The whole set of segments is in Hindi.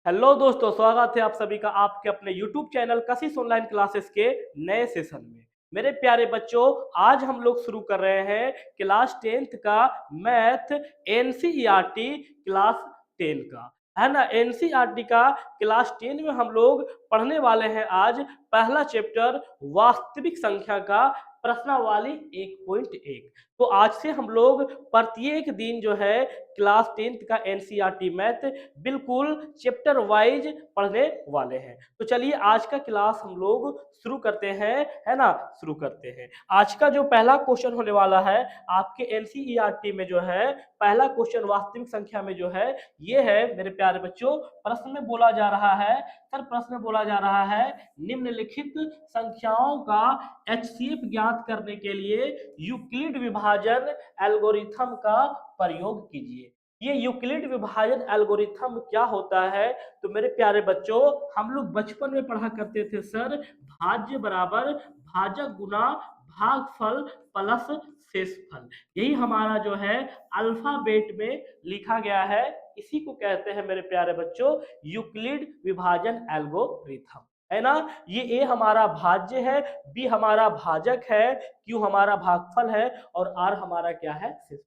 हेलो दोस्तों, स्वागत है आप सभी का आपके अपने यूट्यूब चैनल कशिश ऑनलाइन क्लासेस के नए सेशन में। मेरे प्यारे बच्चों, आज हम लोग शुरू कर रहे हैं क्लास 10th का मैथ एनसीईआरटी क्लास 10 का, है ना। एनसीईआरटी का क्लास 10 में हम लोग पढ़ने वाले हैं आज पहला चैप्टर वास्तविक संख्या का प्रश्नावली 1.1। तो आज से हम लोग प्रत्येक दिन जो है क्लास 10th का एनसीईआरटी मैथ बिल्कुल चैप्टर वाइज पढ़ने वाले हैं। तो चलिए आज का क्लास हम लोग शुरू करते हैं, है ना। शुरू करते हैं। आज का जो पहला क्वेश्चन होने वाला है आपके एनसीईआरटी में जो है पहला क्वेश्चन वास्तविक संख्या में जो है ये है मेरे प्यारे बच्चों। प्रश्न में बोला जा रहा है, सर प्रश्न में बोला जा रहा है निम्नलिखित संख्याओं का एचसीएफ ज्ञात करने के लिए यूक्लिड विभाजन एल्गोरिथम का प्रयोग कीजिए। ये यूक्लिड विभाजन एल्गोरिथम क्या होता है? तो मेरे प्यारे बच्चों, हम लोग बचपन में पढ़ा करते थे सर, भाज्य बराबर भाजक गुना भागफल प्लस शेषफल। यही हमारा जो है अल्फाबेट में लिखा गया है। इसी को कहते हैं मेरे प्यारे बच्चों यूक्लिड विभाजन एल्गोरिथम, है ना। ये ए हमारा भाज्य है, बी हमारा भाजक है, क्यू हमारा भागफल है और आर हमारा क्या है? शेषफल,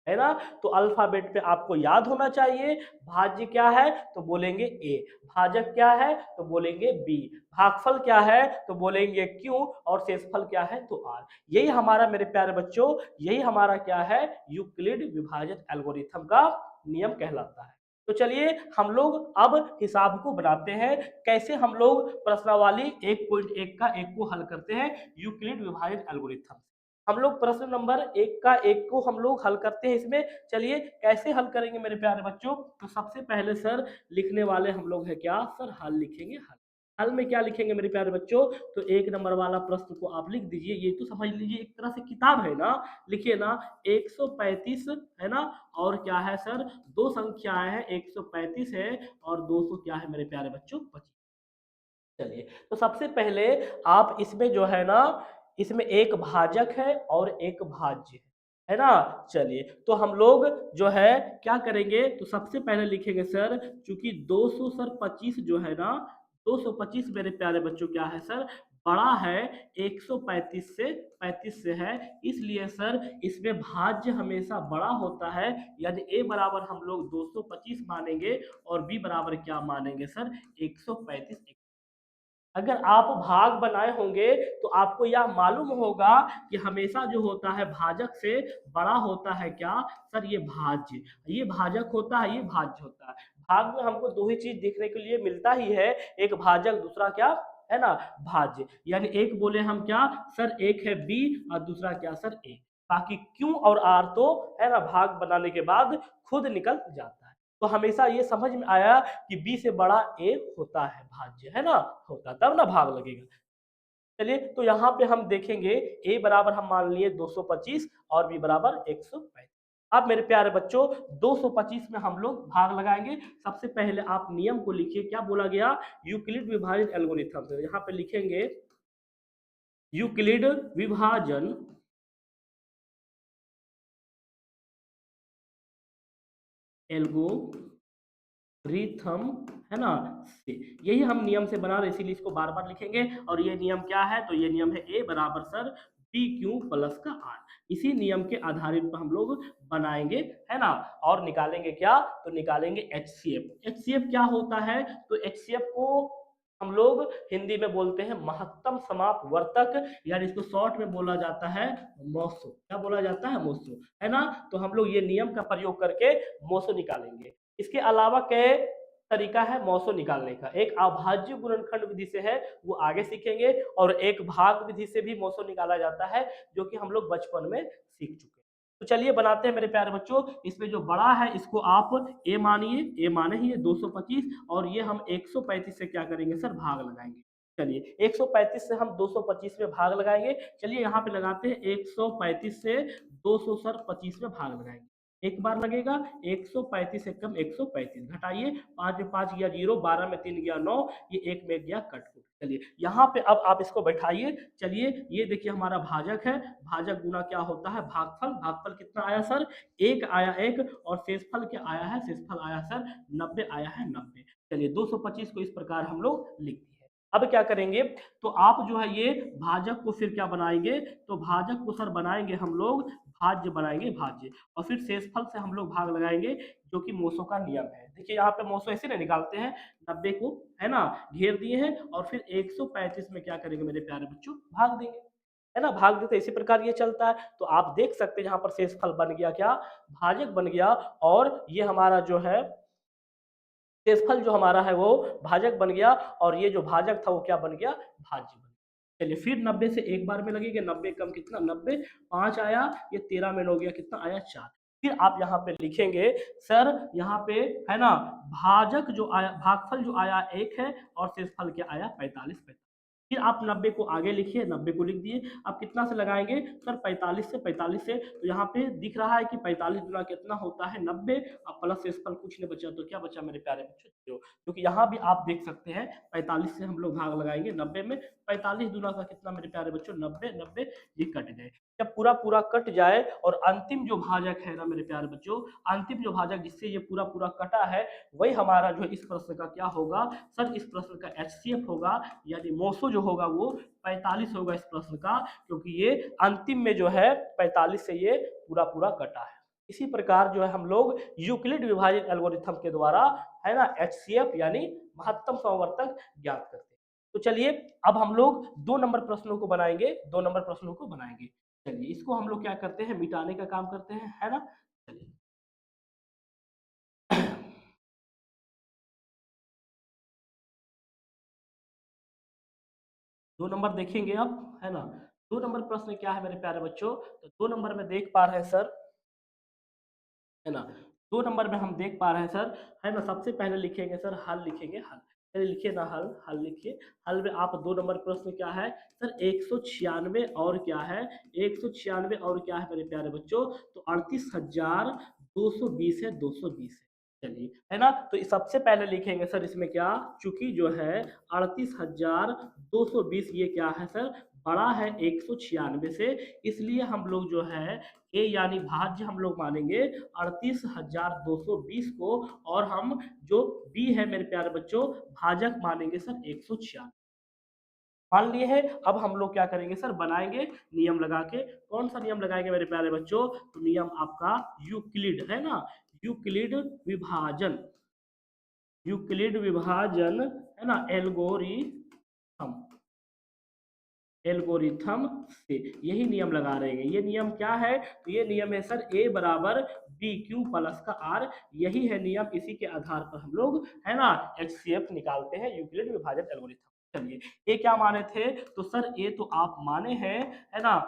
है ना। तो अल्फाबेट पे आपको याद होना चाहिए। भाज्य क्या है तो बोलेंगे ए, भाजक क्या है तो बोलेंगे बी, भागफल क्या है तो बोलेंगे क्यू और शेषफल क्या है तो आर। यही हमारा मेरे प्यारे बच्चों, यही हमारा क्या है यूक्लिड विभाजन एल्गोरिथम का नियम कहलाता है। तो चलिए हम लोग अब हिसाब को बनाते हैं, कैसे हम लोग प्रश्नावली 1.1 का एक को हल करते हैं यूक्लिड विभाजन एल्गोरिथम। हम लोग प्रश्न नंबर एक का एक को हम लोग हल करते हैं इसमें। चलिए कैसे हल करेंगे मेरे प्यारे बच्चों। तो सबसे पहले सर लिखने वाले हम लोग है क्या सर, हल लिखेंगे। हल हल में क्या लिखेंगे मेरे प्यारे बच्चों? तो एक नंबर वाला प्रश्न को आप लिख दीजिए। ये तो समझ लीजिए एक तरह से किताब है ना। लिखिए ना 135, है ना। और क्या है सर, दो संख्याएं हैं, 135 है और 200 क्या है मेरे प्यारे बच्चों 25। चलिए तो सबसे पहले आप इसमें जो है ना, इसमें एक भाजक है और एक भाज्य है ना। चलिए तो हम लोग जो है क्या करेंगे, तो सबसे पहले लिखेंगे सर, चूंकि 200 सर 25 जो है ना, 225 मेरे प्यारे बच्चों क्या है सर, बड़ा है 135 से, 35 से है, इसलिए सर इसमें भाज्य हमेशा बड़ा होता है। यानी ए बराबर हम लोग 225 मानेंगे और बी बराबर क्या मानेंगे सर, 135। अगर आप भाग बनाए होंगे तो आपको यह मालूम होगा कि हमेशा जो होता है भाजक से बड़ा होता है क्या सर, ये भाज्य। ये भाजक होता है, ये भाज्य होता है। भाग में हमको दो ही चीज देखने के लिए मिलता ही है, एक भाजक दूसरा क्या है ना, भाज्य। यानी एक बोले हम क्या सर, एक है बी और दूसरा क्या सर ए। बाकी क्यू और आर तो है ना भाग बनाने के बाद खुद निकल जाता है। तो हमेशा ये समझ में आया कि बी से बड़ा ए होता है, भाज्य है ना, होता तब ना भाग लगेगा। चलिए तो यहाँ पे हम देखेंगे ए बराबर हम मान लिए 225 और बी बराबर 135। अब मेरे प्यारे बच्चों 225 में हम लोग भाग लगाएंगे। सबसे पहले आप नियम को लिखिए, क्या बोला गया, यूक्लिड विभाजन एल्गोरिथम। तो यहाँ पे लिखेंगे यूक्लिड विभाजन एल्गो रिथम, है ना, से यही हम नियम से बना रहे, इसीलिए इसको बार बार लिखेंगे। और ये नियम क्या है, तो ये नियम है ए बराबर सर पी क्यू प्लस का आर। इसी नियम के आधारित पर हम लोग बनाएंगे, है ना। और निकालेंगे क्या, तो निकालेंगे एचसीएफ। एचसीएफ क्या होता है, तो एचसीएफ को हम लोग हिंदी में बोलते हैं महत्तम समापवर्तक, यानी इसको शॉर्ट में बोला जाता है मोसो। क्या बोला जाता है, मोसो, है ना। तो हम लोग ये नियम का प्रयोग करके मोसो निकालेंगे। इसके अलावा कई तरीका है मौसो निकालने का। एक अभाज्य गुणनखंड विधि से है, वो आगे सीखेंगे, और एक भाग विधि से भी मौसो निकाला जाता है, जो कि हम लोग बचपन में सीख चुके हैं। तो चलिए बनाते हैं मेरे प्यारे बच्चों। इसमें जो बड़ा है इसको आप ए मानिए, ए माने ही 225, और ये हम 135 से क्या करेंगे सर, भाग लगाएंगे। चलिए 135 से हम 225 में भाग लगाएंगे। चलिए यहाँ पे लगाते हैं 135 से 200 सर 25 में भाग लगाएंगे। एक बार लगेगा 135 से कम 135, घटाइए, 5 में 5 गया 0, 12 में 3 गया 9, ये एक में गया कट को। चलिए यहाँ पे अब आप इसको बैठाइए। चलिए ये देखिए हमारा भाजक है, भाजक गुना क्या होता है भागफल। भागफल कितना आया सर, एक आया एक, और शेषफल क्या आया है, शेषफल आया सर 90 आया है 90। चलिए 225 को इस प्रकार हम लोग लिख दिए। अब क्या करेंगे, तो आप जो है ये भाजक को फिर क्या बनाएंगे, तो भाजक को सर बनाएंगे हम लोग भाज्य, बनाएंगे भाज्य, और फिर शेषफल से हम लोग भाग लगाएंगे, जो कि मोसो का नियम है। देखिए यहाँ पे मोसो ऐसे नहीं निकालते हैं, 90 को है ना घेर दिए हैं, और फिर 135 में क्या करेंगे मेरे प्यारे बच्चों, भाग देंगे, है ना, भाग देते। इसी प्रकार ये चलता है। तो आप देख सकते हैं यहाँ पर शेषफल बन गया क्या, भाजक बन गया, और ये हमारा जो है शेषफल जो हमारा है वो भाजक बन गया, और ये जो भाजक था वो क्या बन गया, भाज्य बन गया। चलिए फिर 90 से एक बार में लगेगा, 90 कम कितना 90, 5 आया, ये 13 में हो गया, कितना आया 4। फिर आप यहाँ पे लिखेंगे सर, यहाँ पे है ना भाजक जो आया, भागफल जो आया 1 है, और शेषफल क्या आया 45। फिर आप 90 को आगे लिखिए, 90 को लिख दिए। अब कितना से लगाएंगे सर, 45 से, 45 से, तो यहाँ पे दिख रहा है कि 45 गुना कितना होता है 90, अब प्लस शेषफल कुछ नहीं बचा, तो क्या बचा मेरे प्यारे बच्चों, जीरो। क्योंकि यहाँ भी आप देख सकते हैं 45 से हम लोग भाग लगाएंगे 90 में, 45 गुना का कितना मेरे प्यारे बच्चों 90, 90 ये कट गए। जब पूरा पूरा कट जाए और अंतिम जो भाजक है ना मेरे प्यारे बच्चों, अंतिम जो भाजक जिससे ये पूरा पूरा कटा है, वही हमारा जो इस प्रश्न का क्या होगा सर, इस प्रश्न का एचसीएफ होगा, यानी मोसो जो होगा वो 45 होगा इस प्रश्न का, क्योंकि ये अंतिम में जो है 45 से ये पूरा पूरा कटा है। इसी प्रकार जो है हम लोग यूक्लिड विभाजन एल्गोरिथम के द्वारा है ना एचसीएफ यानी महत्तम समवर्तक ज्ञात करते हैं। तो चलिए अब हम लोग 2 नंबर प्रश्नों को बनाएंगे, 2 नंबर प्रश्नों को बनाएंगे। चलिए इसको हम लोग क्या करते हैं, मिटाने का काम करते हैं, है ना। चलिए 2 नंबर देखेंगे अब, है ना। 2 नंबर प्रश्न क्या है मेरे प्यारे बच्चों, तो 2 नंबर में देख पा रहे हैं सर, है ना। 2 नंबर में हम देख पा रहे हैं सर, है ना, सबसे पहले लिखेंगे सर हल, लिखेंगे हल। चलिए लिखिए ना हल, हल लिखिए। हल में आप 2 नंबर प्रश्न क्या है सर, 196 और क्या है, 196 और क्या है मेरे प्यारे बच्चों, तो 38,220 है, 220 है। चलिए है ना, तो सबसे पहले लिखेंगे सर इसमें क्या, चूंकि जो है 38,220 ये क्या है सर, बड़ा है 196 से, इसलिए हम लोग जो है ए यानी भाज्य हम लोग मानेंगे 38,220 को, और हम जो बी है मेरे प्यारे बच्चों भाजक मानेंगे सर 196। मान लिए है। अब हम लोग क्या करेंगे सर, बनाएंगे नियम लगा के। कौन सा नियम लगाएंगे मेरे प्यारे बच्चों, तो नियम आपका यूक्लिड है ना, यूक्लिड विभाजन, यूक्लिड विभाजन है ना एल्गोरिथम, एल्गोरिथम से यही नियम लगा रहे हैं। ये नियम क्या है, तो ये नियम है सर ए बराबर बी क्यू प्लस का आर, यही है नियम, इसी के आधार पर हम लोग है ना एचसीएफ निकालते हैं, यूक्लिड विभाजन एल्गोरिथम। चलिए ये क्या माने थे, तो सर ये तो आप माने हैं है ना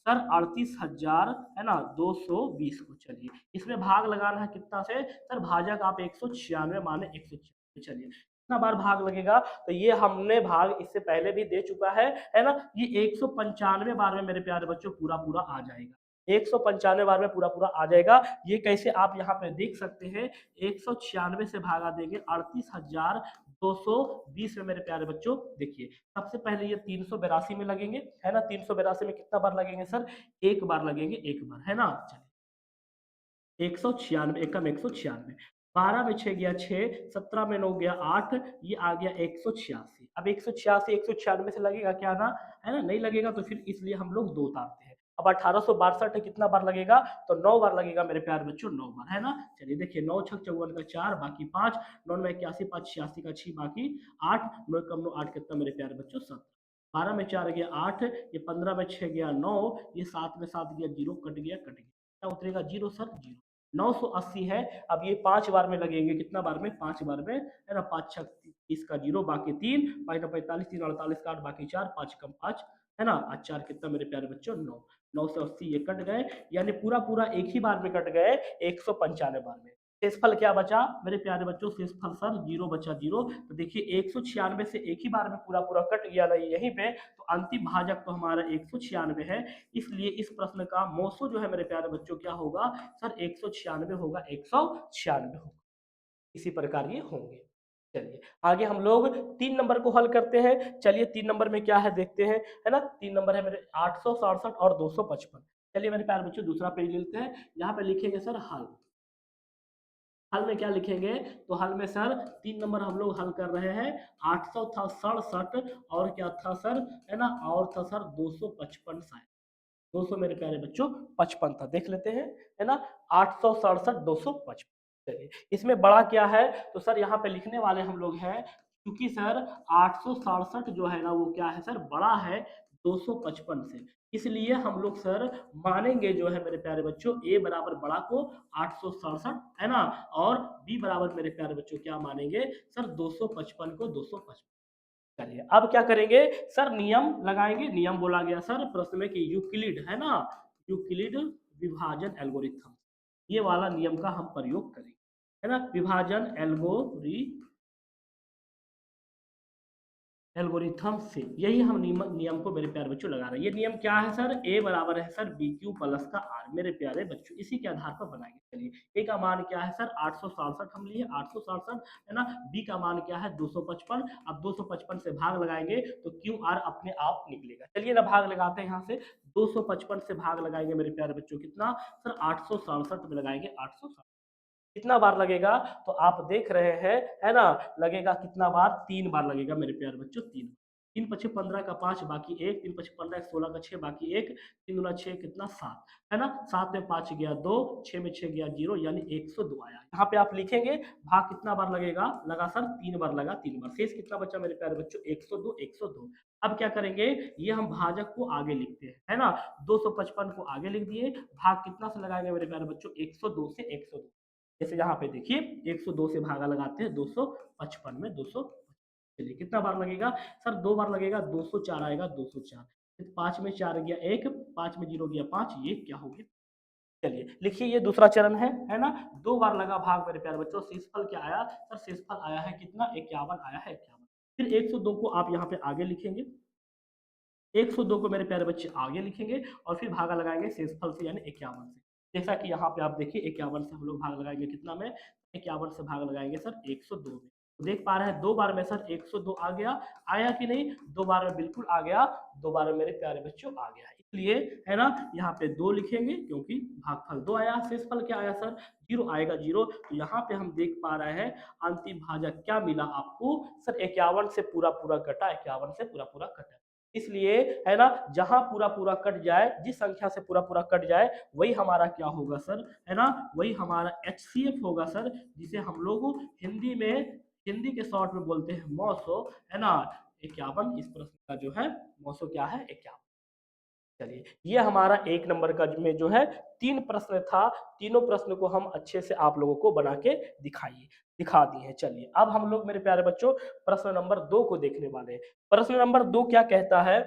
सर 38,000 है ना 220 को। चलिए इसमें भाग लगाना है कितना से सर, भाजक आप 196 माने 196। चलिए कितना बार भाग लगेगा, तो ये हमने भाग इससे पहले भी दे चुका है ना, ये 195 बार में मेरे प्यारे बच्चों पूरा पूरा आ जाएगा, 195 बार में पूरा पूरा आ जाएगा। ये कैसे आप यहाँ पे देख सकते हैं, 196 से भागा देंगे 38,220 में मेरे प्यारे बच्चों। देखिए सबसे पहले ये 382 में लगेंगे, है ना, 382 में कितना बार लगेंगे सर, एक बार लगेंगे, एक बार, है ना। चलिए 196 एकम 196, 12 में 6 गया 6, 17 में 9 गया 8, ये आ गया 186। अब 186 196 से लगेगा क्या ना, है ना, नहीं लगेगा, तो फिर इसलिए हम लोग दो उतारते हैं। अब 1862 है, कितना बार लगेगा, तो 9 बार लगेगा मेरे प्यारे बच्चों, 9 बार, है ना। चलिए देखिए 9 छक 54 का 4 बाकी 5, 9 में 81 5 86 का 6 बाकी 8, 9 कम 9 8 कितना मेरे प्यारे बच्चों 7, 12 में 4 गया 8, ये 15 में 6 गया 9, ये 7 में 7 गया 0, कट गया कट गया, क्या उतरेगा 0 सर, 0। 980 है, अब ये 5 बार में लगेंगे, कितना बार में, 5 बार में, है ना, 5 छक 30 का 0 बाकी 3, 5 45 3 48 का 8 बाकी 4, 5 कम 5, है ना, आज 4 कितना मेरे प्यारे बच्चों 9, 9 से 80 ये कट गए, यानी पूरा पूरा एक ही बार में कट गए 195 बार में। शेषफल क्या बचा मेरे प्यारे बच्चों, शेषफल सर 0 बचा 0। तो देखिए 196 से एक ही बार में पूरा पूरा कट गया ना यहीं पे, तो अंतिम भाजक तो हमारा 196 है, इसलिए इस प्रश्न का मोसो जो है मेरे प्यारे बच्चों क्या होगा सर, 196 होगा, 196 होगा, इसी प्रकार ये होंगे। चलिए आगे हम लोग 3 नंबर को हल करते हैं। चलिए 3 नंबर में क्या है देखते हैं, है ना। 3 नंबर है मेरे 867 और 255। चलिए मेरे प्यारे बच्चों दूसरा पेज लेते हैं। यहाँ पे लिखेंगे सर हल। हल में क्या लिखेंगे, तो हल में सर 3 नंबर हम लोग हल कर रहे हैं। 800 था 67 और क्या था सर, है ना, और था सर 255 शायद। 200 मेरे प्यारे बच्चों 55 था, देख लेते हैं, है ना। 867 255। चलिए इसमें बड़ा क्या है, तो सर यहाँ पे लिखने वाले हम लोग हैं, क्योंकि सर 867 जो है ना वो क्या है सर, बड़ा है 255 से। इसलिए हम लोग सर मानेंगे जो है मेरे प्यारे बच्चों ए बराबर बड़ा को 867, है ना, और बी बराबर मेरे प्यारे बच्चों क्या मानेंगे सर 255 को 255। चलिए अब क्या करेंगे सर, नियम लगाएंगे। नियम बोला गया सर प्रश्न में कि यूक्लिड, है ना, यूक्लिड विभाजन एल्गोरिथम, ये वाला नियम का हम प्रयोग करेंगे, है ना, विभाजन एल्गोरिथम से। यही हम नियम को मेरे प्यारे बच्चों लगा रहे हैं। ये नियम क्या है सर, ए बराबर है सर बी क्यू प्लस का आर, मेरे प्यारे बच्चों इसी के आधार पर बनाएंगे। चलिए ए का मान क्या है सर 867 हम लिए 867, है ना। बी का मान क्या है 255। अब 255 से भाग लगाएंगे तो क्यू आर अपने आप निकलेगा। चलिए ना भाग लगाते हैं यहाँ से। 255 से भाग लगाएंगे मेरे प्यारे बच्चों कितना सर 867 में लगाएंगे 867। कितना बार लगेगा, तो आप देख रहे हैं, है ना, लगेगा कितना बार, 3 बार लगेगा मेरे प्यारे बच्चों, 3। 3 × 5 = 15 का 5 बाकी 1, 3 × 5 = 15, 16 का 6 बाकी 1, 3 दूना 6 कितना 7, है ना। 7 में 5 गया 2, 6 में 6 गया 0, यानी 102 आया। यहाँ पे आप लिखेंगे भाग कितना बार लगेगा, लगा सर 3 बार लगा, 3 बार। शेष कितना बचा मेरे प्यारे बच्चों 102, 102। अब क्या करेंगे, ये हम भाजक को आगे लिखते हैं, है ना। 255 को आगे लिख दिए, भाग कितना से लगाएंगे मेरे प्यारे बच्चों 102 से 102। जैसे यहाँ पे देखिए 102 से भागा लगाते हैं 255 में 200। चलिए कितना बार लगेगा सर, 2 बार लगेगा, 204 आएगा 204। 5 में 4 गया 1, 5 में 0 गया 5, ये क्या हो गया। चलिए लिखिए ये दूसरा चरण है ना। 2 बार लगा भाग मेरे प्यारे बच्चों, शेषफल क्या आया सर, शेषफल आया है कितना 51 आया है 51। फिर 102 को आप यहाँ पे आगे लिखेंगे, 102 को मेरे प्यारे बच्चे आगे लिखेंगे और फिर भागा लगाएंगे शेषफल से यानी 51 से। जैसा कि यहाँ पे आप देखिए 51 से हम लोग भाग लगाएंगे कितना में, 51 से भाग लगाएंगे सर 102 में। तो देख पा रहे हैं 2 बार में सर 102 आ गया, आया कि नहीं, 2 बार में बिल्कुल आ गया, 2 बार में मेरे प्यारे बच्चों आ गया। इसलिए है ना यहाँ पे 2 लिखेंगे क्योंकि भागफल 2 आया, शेषफल क्या आया सर 0 आएगा 0। तो यहाँ पे हम देख पा रहे हैं अंतिम भाजक क्या मिला आपको सर 51 से पूरा पूरा कटा, 51 से पूरा पूरा कटा। इसलिए है ना जहां पूरा पूरा कट जाए, जिस संख्या से पूरा पूरा कट जाए वही हमारा क्या होगा सर, है ना, वही हमारा एचसीएफ होगा सर, जिसे हम लोग हिंदी में, हिंदी के शॉर्ट में बोलते हैं मौसो, है ना। 51 इस प्रश्न का जो है मौसो क्या है 51। चलिए ये हमारा 1 नंबर का में जो है 3 प्रश्न था। तीनों प्रश्न को हम अच्छे से आप लोगों को बना के दिखा दिए हैं। चलिए अब हम लोग मेरे प्यारे बच्चों प्रश्न नंबर 2 को देखने वाले हैं। प्रश्न नंबर 2 क्या कहता है,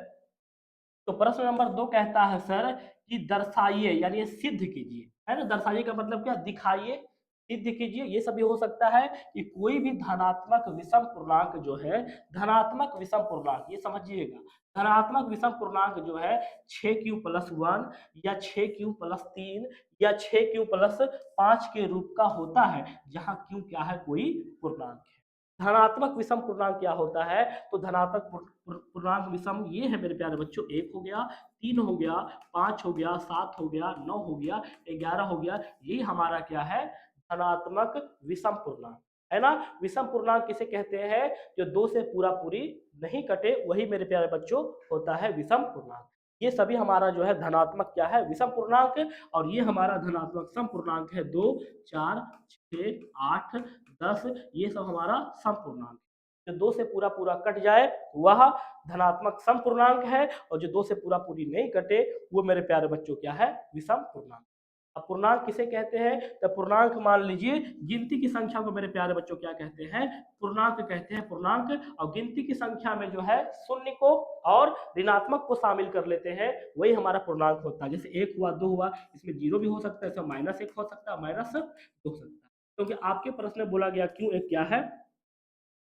तो प्रश्न नंबर 2 कहता है सर कि दर्शाइए, यानी सिद्ध कीजिए, है ना। दर्शाइए का मतलब क्या, दिखाइए, सिद्ध कीजिए। ये सभी हो सकता है कि कोई भी धनात्मक विषम पूर्णांक जो है, धनात्मक विषम पूर्णांक, ये समझिएगा, धनात्मक विषम पूर्णांक जो है 6q+1 या 6q+3 या 6q+5 के रूप का होता है, जहां q क्या है, कोई पूर्णांक है। धनात्मक विषम पूर्णांक क्या होता है, तो धनात्मक पूर्णांक विषम ये है मेरे प्यारे बच्चों, 1 हो गया, 3 हो गया, 5 हो गया, 7 हो गया, 9 हो गया, 11 हो गया, यही हमारा क्या है, धनात्मक विषम पूर्णांक, है ना। विषम पूर्णांक किसे कहते हैं, जो 2 से पूरा पूरी नहीं कटे, वही मेरे प्यारे बच्चों होता है विषम पूर्णांक। ये सभी हमारा जो है धनात्मक क्या है, विषम पूर्णांक, और ये हमारा धनात्मक सम पूर्णांक है 2, 4, 6, 8, 10, ये सब हमारा सम पूर्णांक है। जो 2 से पूरा पूरा कट जाए वह धनात्मक सम पूर्णांक है, और जो 2 से पूरा पूरी नहीं कटे वो मेरे प्यारे बच्चों क्या है, विषम पूर्णांक। अब पूर्णांक किसे कहते हैं, तो पूर्णांक मान लीजिए गिनती की संख्या को मेरे प्यारे बच्चों क्या कहते हैं, पूर्णांक कहते हैं, पूर्णांक। और गिनती की संख्या में जो है शून्य को और ऋणात्मक को शामिल कर लेते हैं, वही हमारा पूर्णांक होता है। जैसे 1 हुआ, 2 हुआ, इसमें 0 भी हो सकता है, इसमें -1 हो सकता है, -2 हो सकता है, क्योंकि आपके प्रश्न में बोला गया क्यों एक क्या है,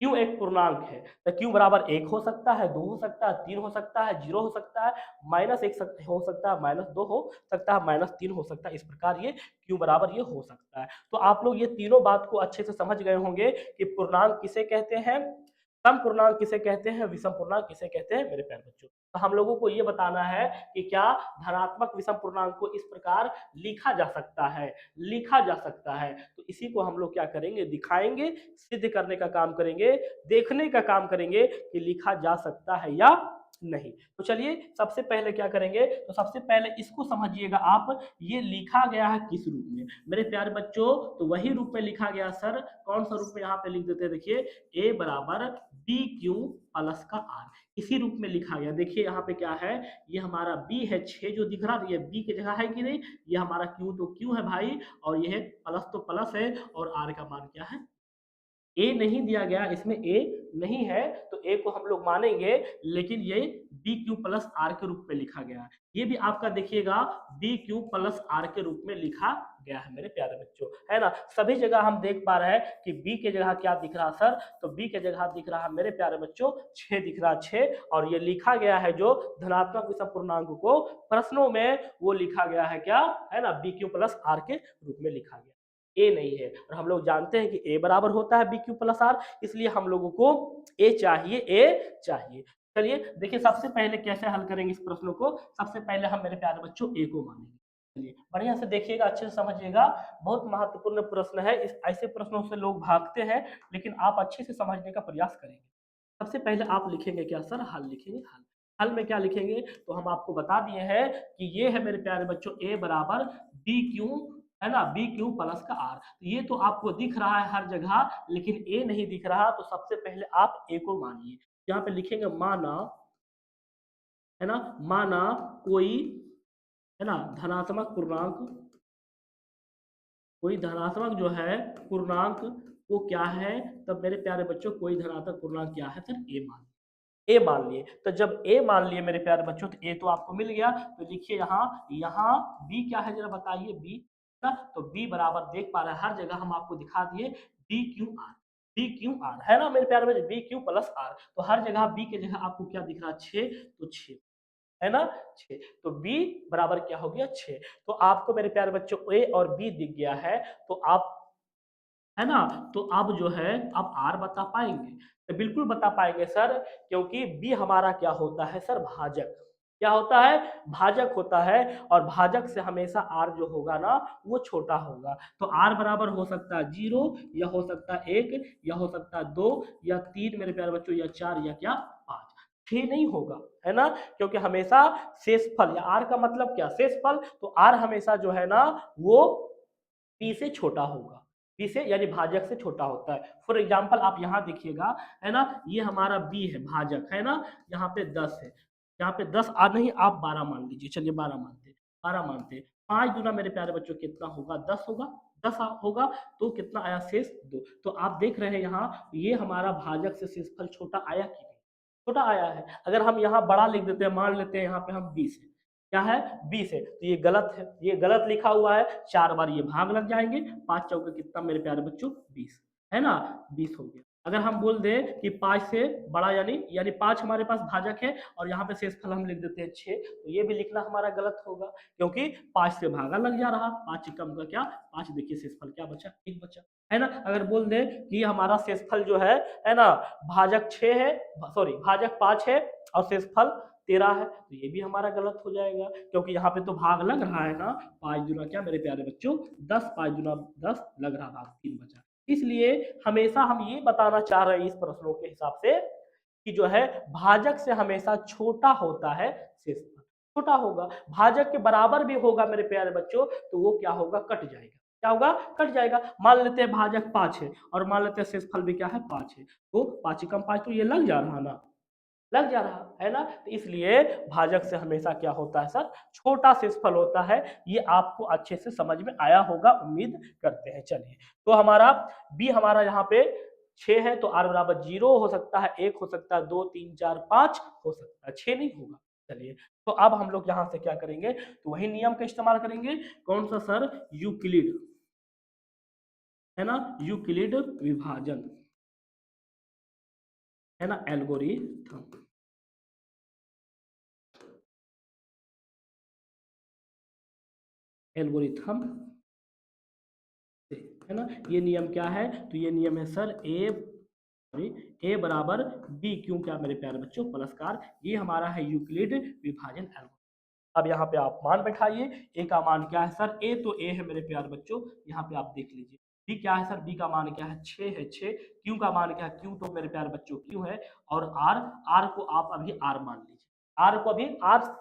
क्यू एक पूर्णांक है तो क्यू बराबर 1 हो सकता है, 2 हो सकता है, 3 हो सकता है, 0 हो सकता है, -1 हो सकता है, -2 हो सकता है, -3 हो सकता है। इस प्रकार ये क्यू बराबर ये हो सकता है। तो आप लोग ये तीनों बात को अच्छे से समझ गए होंगे कि पूर्णांक किसे कहते हैं, सम पूर्णांक किसे कहते हैं, विषम पूर्णांक किसे कहते हैं मेरे प्यारे बच्चों। तो हम लोगों को ये बताना है कि क्या धनात्मक विषम पूर्णांक को इस प्रकार लिखा जा सकता है, लिखा जा सकता है। तो इसी को हम लोग क्या करेंगे, दिखाएंगे, सिद्ध करने का काम करेंगे, देखने का काम करेंगे कि लिखा जा सकता है या नहीं। तो चलिए सबसे पहले क्या करेंगे, तो सबसे पहले इसको समझिएगा आप, ये लिखा गया है किस रूप में मेरे प्यारे बच्चों, तो वही रूप में लिखा गया। सर कौन सा रूप में यहाँ पे लिख देते हैं, देखिए a बराबर बी क्यू प्लस का आर, इसी रूप में लिखा गया। देखिए यहाँ पे क्या है, ये हमारा b है 6 जो दिख रहा है, ये b की जगह है कि नहीं, ये हमारा q तो q है भाई, और ये प्लस तो प्लस है, और r का मान क्या है, ए नहीं दिया गया, इसमें ए नहीं है, तो ए को हम लोग मानेंगे, लेकिन ये बी क्यू प्लस आर के रूप में लिखा गया है। ये भी आपका देखिएगा बी क्यू प्लस आर के रूप में लिखा गया है मेरे प्यारे बच्चों, है ना। सभी जगह हम देख पा रहे हैं कि बी के जगह क्या दिख रहा सर, तो बी के जगह दिख रहा मेरे प्यारे बच्चों 6 दिख रहा 6, और ये लिखा गया है जो धनात्मक विषम पूर्णांक को प्रश्नों में वो लिखा गया है क्या, है ना, बी क्यू प्लस आर के रूप में लिखा गया, ए नहीं है। और हम लोग जानते हैं कि ए बराबर होता है बी क्यू प्लस आर, इसलिए हम लोगों को ए चाहिए, ए चाहिए। चलिए देखिए सबसे पहले कैसे हल करेंगे इस प्रश्न को, सबसे पहले हम मेरे प्यारे बच्चों ए को मानेंगे। चलिए बढ़िया से देखिएगा, अच्छे से समझिएगा, बहुत महत्वपूर्ण प्रश्न है। इस ऐसे प्रश्नों से लोग भागते हैं, लेकिन आप अच्छे से समझने का प्रयास करेंगे। सबसे पहले आप लिखेंगे क्या सर, हल लिखेंगे, हल। हल में क्या लिखेंगे, तो हम आपको बता दिए हैं कि ये है मेरे प्यारे बच्चों ए बराबर बी क्यू, है ना, बी क्यू प्लस का आर। ये तो आपको दिख रहा है हर जगह, लेकिन ए नहीं दिख रहा, तो सबसे पहले आप ए को मानिए। यहाँ पे लिखेंगे माना, है ना, माना कोई, है ना, धनात्मक पूर्णांक, कोई धनात्मक जो है पूर्णांक वो क्या है, तब मेरे प्यारे बच्चों कोई धनात्मक पूर्णांक क्या है सर, ए मान, ए मान लिए। तो जब ए मान लिए मेरे प्यारे बच्चों, तो ए तो आपको मिल गया, तो लिखिए यहाँ, यहाँ बी क्या है जरा बताइए, बी ना, तो बी बराबर देख पा रहे हैं हर जगह हम आपको दिखा दिए B Q R, B Q R, है ना मेरे प्यारे बच्चे, बी क्यू प्लस आर, तो हर जगह बी के जगह आपको क्या दिख रहा है, 6, तो 6, है ना, 6, तो b बराबर क्या हो गया 6। तो आपको मेरे प्यारे बच्चों a और b दिख गया है, तो आप, है ना, तो अब जो है आप आर बता पाएंगे, तो बिल्कुल बता पाएंगे सर, क्योंकि बी हमारा क्या होता है सर, भाजक, क्या होता है, भाजक होता है, और भाजक से हमेशा आर जो होगा ना वो छोटा होगा। तो आर बराबर हो सकता है 0, या हो सकता है 1, या हो सकता है 2, या 3 मेरे प्यारे बच्चों, या 4, या क्या 5, 6 नहीं होगा, है ना, क्योंकि हमेशा शेषफल, या आर का मतलब क्या, शेषफल, तो आर हमेशा जो है ना वो पी से छोटा होगा, पी से यानी भाजक से छोटा होता है। फॉर एग्जाम्पल आप यहाँ देखिएगा, है ना, ये हमारा बी है भाजक, है ना, यहाँ पे 10 है, यहाँ पे 10 आ नहीं, आप 12 मान लीजिए, चलिए 12 मानते, 12 मानते, 5 दूना मेरे प्यारे बच्चों कितना होगा, 10 होगा, 10 होगा, तो कितना आया शेष 2। तो आप देख रहे हैं यहाँ ये हमारा भाजक से शेषफल छोटा आया कि नहीं, छोटा आया है। अगर हम यहाँ बड़ा लिख देते हैं, मान लेते हैं यहाँ पे हम 20 है, क्या है 20 है, तो ये गलत है, ये गलत लिखा हुआ है, 4 बार ये भाग लग जाएंगे, 5 चौके कितना मेरे प्यारे बच्चों 20, है ना, 20 हो गया। अगर हम बोल दें कि 5 से बड़ा, यानी यानी 5 हमारे पास भाजक है, और यहाँ पे शेषफल हम लिख देते हैं 6, तो ये भी लिखना हमारा गलत होगा, क्योंकि 5 से भागा लग जा रहा, 5 कम का क्या 5, देखिए शेषफल क्या बचा, 1 बचा, है ना। अगर बोल दें कि हमारा शेषफल जो है ना, भाजक 6 है, सॉरी भाजक 5 है, और शेषफल 13 है, तो ये भी हमारा गलत हो जाएगा, क्योंकि यहाँ पे तो भाग लग रहा है ना, 5 दूना क्या मेरे प्यारे बच्चों 10, 5 दूना 10 लग रहा, भाग 3 बचा। इसलिए हमेशा हम ये बताना चाह रहे हैं इस प्रश्नों के हिसाब से कि जो है भाजक से हमेशा छोटा होता है शेषफल, छोटा होगा, भाजक के बराबर भी होगा मेरे प्यारे बच्चों, तो वो क्या होगा, कट जाएगा, क्या होगा, कट जाएगा। मान लेते हैं भाजक 5 है, और मान लेते हैं शेषफल भी क्या है 5 है, तो 5 कम 5, तो ये लग जा रहा ना, लग जा रहा है ना, तो इसलिए भाजक से हमेशा क्या होता है सर, छोटा शेषफल होता है। ये आपको अच्छे से समझ में आया होगा, उम्मीद करते हैं। चलिए तो हमारा बी हमारा यहाँ पे 6 है, तो आर बराबर 0 हो सकता है, 1 हो सकता है, 2 3 4 5 हो सकता है, 6 नहीं होगा। चलिए तो अब हम लोग यहाँ से क्या करेंगे, तो वही नियम का इस्तेमाल करेंगे, कौन सा सर, यूक्लिड, है ना, यूक्लिड विभाजन, है ना, एल्गोरिथम। एल्गोरिथम है ना, ये नियम क्या है, तो ये नियम है सर ए बराबर बी क्यों क्या मेरे प्यारे बच्चों प्लस कार, ये हमारा है यूक्लिड विभाजन एल्गोरिथम। अब यहाँ पे आप मान बैठाइए, ए का मान क्या है सर, ए तो ए है मेरे प्यारे बच्चों, यहाँ पे आप देख लीजिए। बी क्या है सर, बी का मान क्या है 6 है 6। क्यू का मान क्या है, क्यू तो मेरे प्यारे बच्चों क्यू है। और आर, आर को आप अभी आर मान लीजिए, आर को अभी आर,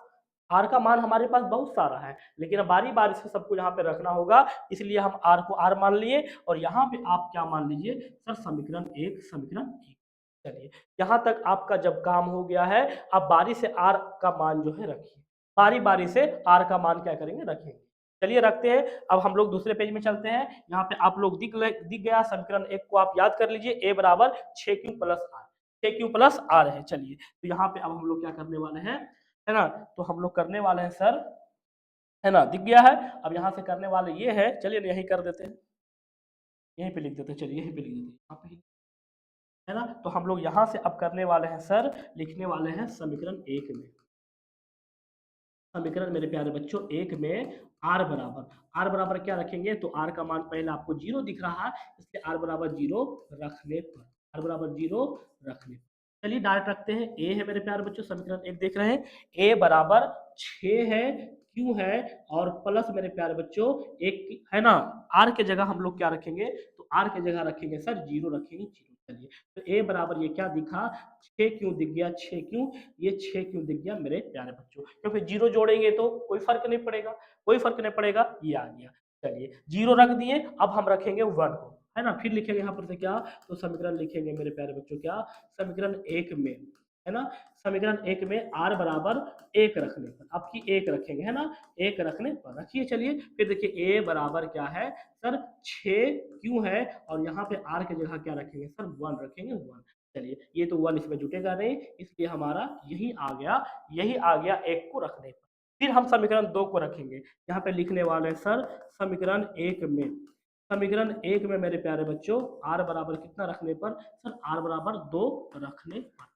आर का मान हमारे पास बहुत सारा है, लेकिन बारी बारी से सबको यहाँ पे रखना होगा, इसलिए हम आर को आर मान लिए। और यहाँ पे आप क्या मान लीजिए सर, समीकरण एक, समीकरण एक। चलिए यहाँ तक आपका जब काम हो गया है, अब बारी से आर का मान जो है रखिए, बारी बारी से आर का मान क्या करेंगे, रखेंगे। चलिए रखते हैं। अब हम लोग दूसरे पेज में चलते हैं। यहाँ पे आप लोग दिख गया समीकरण एक को आप याद कर लीजिए, ए बराबर 6q plus are, 6q plus R है। चलिए तो यहाँ पे अब हम लोग क्या करने वाले हैं, है ना, तो हम लोग करने वाले हैं सर, है ना, दिख गया है। अब यहाँ से करने वाले ये है, चलिए यही कर देते हैं, यहीं पे लिख देते हैं, चलिए यहीं पे लिख देते हैं, यहाँ पे है ना। तो हम लोग यहाँ से अब करने वाले हैं सर, लिखने वाले हैं समीकरण एक में, समीकरण मेरे प्यारे बच्चों एक में आर बराबर, आर बराबर क्या रखेंगे, तो आर का मान पहले आपको जीरो दिख रहा है, इसलिए आर बराबर जीरो रखने पर, आर बराबर जीरो रखने पर, चलिए डायरेक्ट रखते हैं। ए है मेरे प्यारे बच्चों, समीकरण एक देख रहे हैं, ए बराबर 6 है, क्यू है, और प्लस मेरे प्यारे बच्चों एक है ना, आर के जगह हम लोग क्या रखेंगे, तो आर के जगह रखेंगे सर जीरो रखेंगे, जीरो। चलिए तो ए बराबर ये क्या दिखा, 6 क्यों दिख गया, 6 क्यों, ये 6 क्यों दिख गया मेरे प्यारे बच्चों, क्योंकि जीरो जोड़ेंगे तो कोई फर्क नहीं पड़ेगा, कोई फर्क नहीं पड़ेगा, ये आ गया। चलिए जीरो रख दिए, अब हम रखेंगे 1 को, है ना, फिर लिखेंगे यहाँ पर से क्या, तो समीकरण लिखेंगे मेरे प्यारे बच्चों क्या, समीकरण एक में, है ना, समीकरण एक में आर बराबर एक रखने पर, आपकी एक रखेंगे, है ना, एक रखने पर रखिए। चलिए फिर देखिए ए बराबर क्या है सर, 6 क्यों है, और यहाँ पे आर की जगह क्या रखेंगे सर, 1 रखेंगे, 1। चलिए ये तो 1 इसमें जुटेगा नहीं, इसलिए हमारा यही आ गया, यही आ गया एक को रखने पर। फिर हम समीकरण दो को रखेंगे, यहाँ पे लिखने वाले हैं सर समीकरण एक में, समीकरण एक में मेरे प्यारे बच्चों आर बराबर कितना रखने पर सर, आर बराबर 2 रखने पर,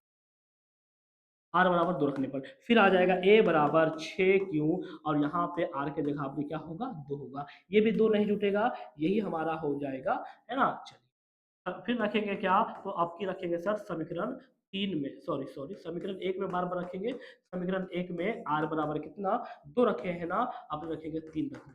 आर बराबर 2 रखने पर फिर आ जाएगा ए बराबर 6q, और यहाँ पे आर के जगह पे क्या होगा, 2 होगा, ये भी 2 नहीं जुटेगा, यही हमारा हो जाएगा, है ना। चलिए फिर रखेंगे क्या, तो आपकी रखेंगे सर समीकरण तीन में, सॉरी सॉरी समीकरण एक में बार बार रखेंगे, समीकरण एक में आर बराबर कितना, 2 रखे हैं ना, अब रखेंगे 3 रखने,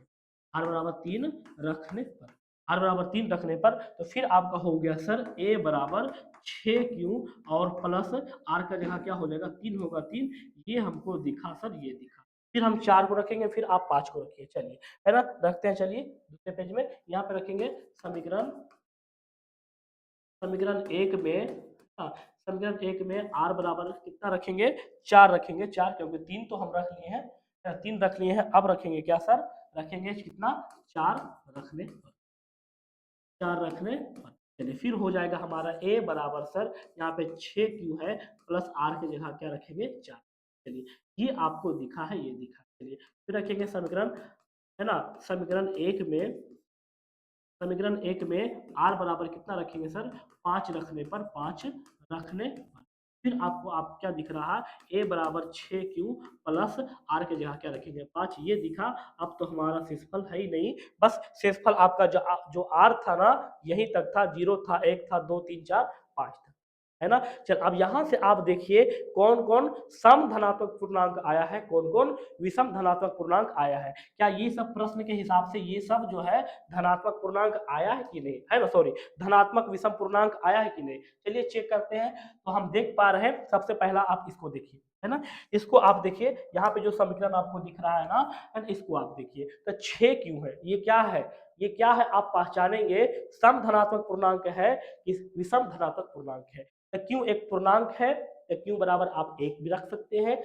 आर बराबर 3 रखने पर, आर बराबर 3 रखने पर, तो फिर आपका हो गया सर ए बराबर 6q, और प्लस आर का जगह क्या हो जाएगा, 3 होगा, 3, ये हमको दिखा सर, ये दिखा। फिर हम 4 को रखेंगे, फिर आप 5 को रखिए, चलिए, है ना, रखते हैं। चलिए दूसरे पेज में यहाँ पे रखेंगे समीकरण, समीकरण एक में, हाँ, समीकरण एक में आर बराबर कितना रखेंगे, 4 रखेंगे, 4 क्योंकि 3 तो हम रख लिए हैं, 3 रख लिए हैं, अब रखेंगे क्या सर, रखेंगे कितना, 4 रखने पर, 4 रखने पर। चलिए फिर हो जाएगा हमारा ए बराबर सर, यहाँ पे 6 क्यू है, प्लस आर की जगह क्या रखेंगे, 4। चलिए ये आपको दिखा है, ये दिखा, चलिए फिर रखेंगे समीकरण, है ना, समीकरण एक में, समीकरण एक में आर बराबर कितना रखेंगे सर, 5 रखने पर, 5 रखने पर, फिर आपको आप क्या दिख रहा है, ए बराबर 6q प्लस आर की जगह क्या रखेंगे, 5, ये दिखा। अब तो हमारा शेषफल है ही नहीं, बस शेषफल आपका जो आर था ना, यहीं तक था, 0 था, 1 था, 2 3 4 5 था, है ना। चल अब यहां से आप देखिए कौन कौन सम धनात्मक पूर्णांक आया है, कौन कौन विषम धनात्मक पूर्णांक आया है, क्या ये सब प्रश्न के हिसाब से ये सब जो है धनात्मक पूर्णांक आया है कि नहीं, है ना, सॉरी धनात्मक विषम पूर्णांक आया है कि नहीं, चलिए चेक करते हैं। तो हम देख पा रहे हैं, सबसे पहला आप इसको देखिए, है ना, इसको आप देखिए, यहाँ पे जो समीकरण आपको दिख रहा है ना, इसको आप देखिए, तो 6 क्यों है, ये क्या है, ये क्या है, आप पहचानेंगे सम धनात्मक पूर्णांक है कि विषम धनात्मक पूर्णांक है। तो क्यों एक पूर्णांक है, तो क्यों बराबर आप 1 भी रख सकते हैं,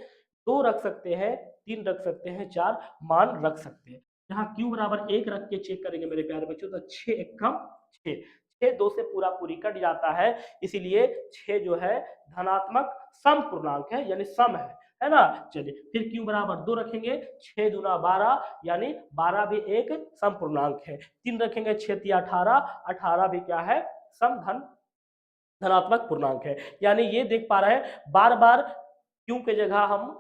2 रख सकते हैं, 3 रख सकते हैं, 4 मान रख सकते हैं। यहाँ क्यू बराबर 1 रख के चेक करेंगे मेरे प्यारे बच्चों, तो 6 एक कम 6, 6 2 से पूरा पूरी कट जाता है, इसीलिए 6 जो है धनात्मक सम पूर्णांक है, यानी सम है ना। चलिए फिर क्यू बराबर 2 रखेंगे, 6 दूना 12, यानी 12 भी एक सम पूर्णांक है, 3 रखेंगे, 6 तिया 18, 18 भी क्या है, सम धन धनात्मक पूर्णांक है। यानी ये देख पा रहे हैं बार बार क्यों की जगह हम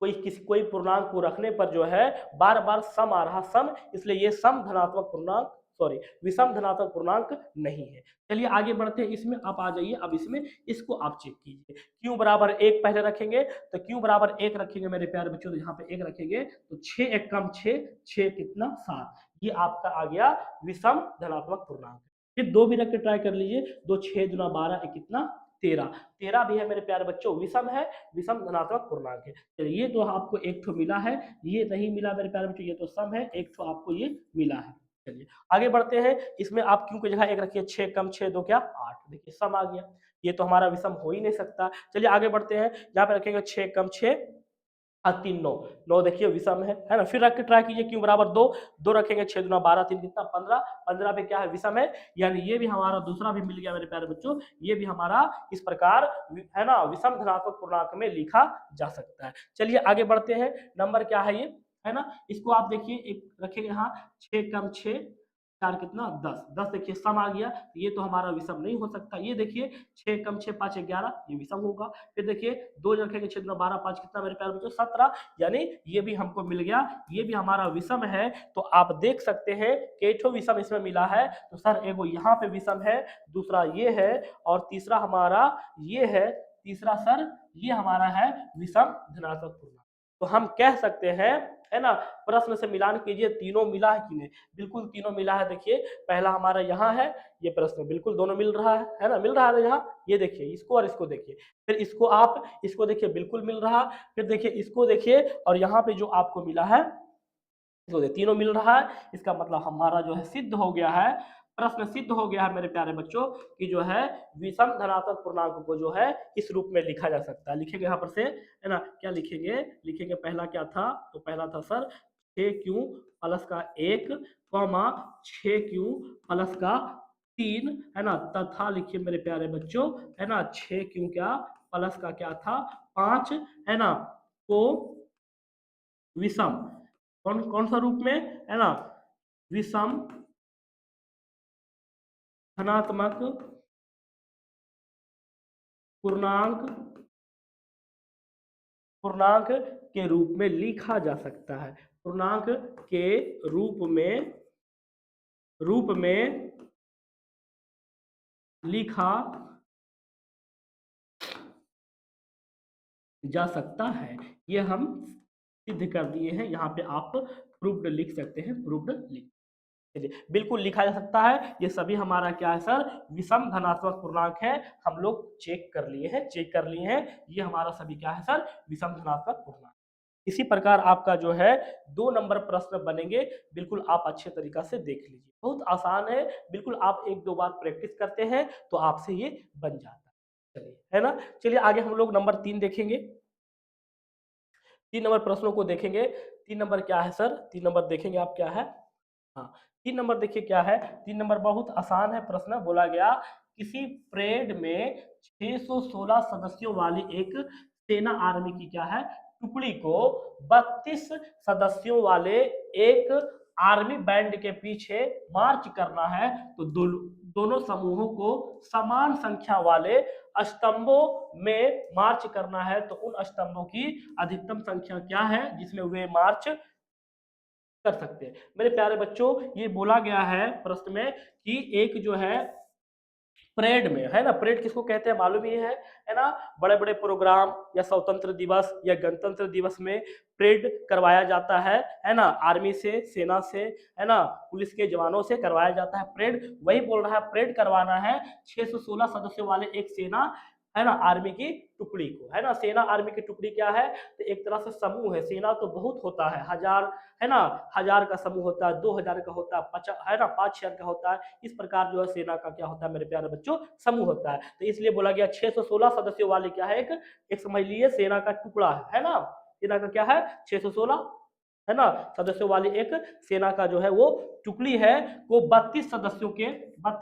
कोई पूर्णांक को रखने पर जो है बार बार सम आ रहा सम, इसलिए ये सम धनात्मक पूर्णांक सॉरी विषम धनात्मक पूर्णांक नहीं है। चलिए आगे बढ़ते हैं, इसमें आप आ जाइए। अब इसमें इसको आप चेक कीजिए। क्यू बराबर एक पहले रखेंगे, तो क्यू बराबर एक रखेंगे मेरे प्यारे बच्चों, तो यहाँ पे एक रखेंगे तो 6 एक कम 6, 6 कितना 7, ये आपका आ गया विषम धनात्मक पूर्णांक। फिर दो भी रख के ट्राई कर लीजिए, 2 6 दुना 12 एक कितना 13, 13 भी है मेरे प्यारे बच्चों विषम है, विषम धनात्मक पूर्णांक है। चलिए ये तो आपको एक तो मिला है, ये नहीं मिला मेरे प्यारे बच्चों, ये तो सम है, एक तो आपको ये मिला है। चलिए आगे बढ़ते हैं, इसमें आप क्यों की जगह एक रखिए, 6 कम 6 दो क्या 8, देखिए सम आ गया, ये तो हमारा विषम हो ही नहीं सकता। चलिए आगे बढ़ते हैं, यहाँ पे रखेंगे 6 कम 6 3 9, 9 देखिए विषम है ना। फिर रख के ट्राई कीजिए, क्यों बराबर 2, 2 रखेंगे 6 दुना 12 3 कितना 15, 15 पे क्या है विषम है, यानी ये भी हमारा दूसरा भी मिल गया मेरे प्यारे बच्चों, ये भी हमारा इस प्रकार है ना विषम धनात्मक पूर्णांक में लिखा जा सकता है। चलिए आगे बढ़ते हैं, नंबर क्या है ये है ना, इसको आप देखिए एक रखेंगे यहाँ 6 कम 6 4 कितना 10, 10 देखिए सम आ गया, ये तो हमारा विषम नहीं हो सकता। ये देखिए 6 कम 6 5 11, ये विषम होगा। फिर देखिए 2 रखेंगे 6 दुना 12 5 कितना मेरे प्यारे बच्चों 17, यानी ये भी हमको मिल गया, ये भी हमारा विषम है। तो आप देख सकते हैं कि ठो विषम इसमें मिला है, तो सर एगो यहाँ पे विषम है, दूसरा ये है और तीसरा हमारा ये है, तीसरा सर ये हमारा है विषम धनात्मक पूर्णांक। तो हम कह सकते हैं है ना, प्रश्न से मिलान कीजिए तीनों मिला है कि नहीं, बिल्कुल तीनों मिला है। देखिए पहला हमारा यहाँ है, ये प्रश्न बिल्कुल दोनों मिल रहा है ना, मिल रहा है यहाँ, ये देखिए इसको और इसको देखिए, फिर इसको आप इसको देखिए बिल्कुल मिल रहा, फिर देखिए इसको देखिए और यहाँ पे जो आपको मिला है इसको देखिए तीनों मिल रहा है। इसका मतलब हमारा जो है सिद्ध हो गया है, प्रश्न सिद्ध हो गया है मेरे प्यारे बच्चों कि जो है विषम धनात्मक पूर्णांक को जो है इस रूप में लिखा जा सकता है। लिखेंगे यहाँ पर से है ना, क्या लिखेंगे, लिखेंगे पहला क्या था, तो पहला था सर 6q प्लस का 1 कॉमा 6q प्लस का 3 है ना, तथा लिखिए मेरे प्यारे बच्चों है ना 6q क्या प्लस का क्या था 5 है ना, को विषम कौन कौन सा रूप में है ना, विषम धनात्मक पूर्णांक पूर्णांक के रूप में लिखा जा सकता है, पूर्णांक के रूप में लिखा जा सकता है। ये हम सिद्ध कर दिए हैं, यहाँ पे आप प्रूव्ड लिख सकते हैं, प्रूव्ड लिख, चलिए बिल्कुल लिखा जा सकता है। ये सभी हमारा क्या है सर विषम धनात्मक पूर्णांक है, हम लोग चेक कर लिए हैं, चेक कर लिए हैं, ये हमारा सभी क्या है सर विषम धनात्मक पूर्णांक। इसी प्रकार आपका जो है 2 नंबर प्रश्न बनेंगे, बिल्कुल आप अच्छे तरीका से देख लीजिए, बहुत आसान है, बिल्कुल आप 1-2 बार प्रैक्टिस करते हैं तो आपसे ये बन जाता है। चलिए है ना, चलिए आगे हम लोग नंबर 3 देखेंगे, 3 नंबर प्रश्नों को देखेंगे। 3 नंबर क्या है सर, 3 नंबर देखेंगे आप क्या है, हाँ 3 नंबर देखिए क्या है, 3 नंबर बहुत आसान है प्रश्न, बोला गया किसी परेड में 616 सदस्यों वाली एक सेना आर्मी की क्या है टुकड़ी को 32 सदस्यों वाले एक आर्मी बैंड के पीछे मार्च करना है, तो दोनों समूहों को समान संख्या वाले स्तंभों में मार्च करना है, तो उन स्तंभों की अधिकतम संख्या क्या है जिसमें वे मार्च कर सकते हैं। मेरे प्यारे बच्चों ये बोला गया है प्रश्न में कि एक जो है परेड में है ना, परेड किसको कहते हैं मालूम ही है ना, बड़े बड़े प्रोग्राम या स्वतंत्र दिवस या गणतंत्र दिवस में परेड करवाया जाता है ना, आर्मी से सेना से है ना पुलिस के जवानों से करवाया जाता है परेड, वही बोल रहा है परेड करवाना है 616 सदस्यों वाले एक सेना है ना आर्मी की टुकड़ी को, है ना सेना आर्मी की टुकड़ी क्या है, तो एक तरह से समूह है, सेना तो बहुत होता है, हजार है ना, 1000 का समूह होता है, 2000 का होता है, 50 है ना 5000 का होता है, इस प्रकार जो है सेना का क्या होता है मेरे प्यारे बच्चों समूह होता है। तो इसलिए बोला गया 616 सदस्यों वाले क्या है एक समझ लीजिए सेना का टुकड़ा है ना, सेना का क्या है 616 है ना सदस्यों वाली एक सेना का जो है वो टुकड़ी है, वो 32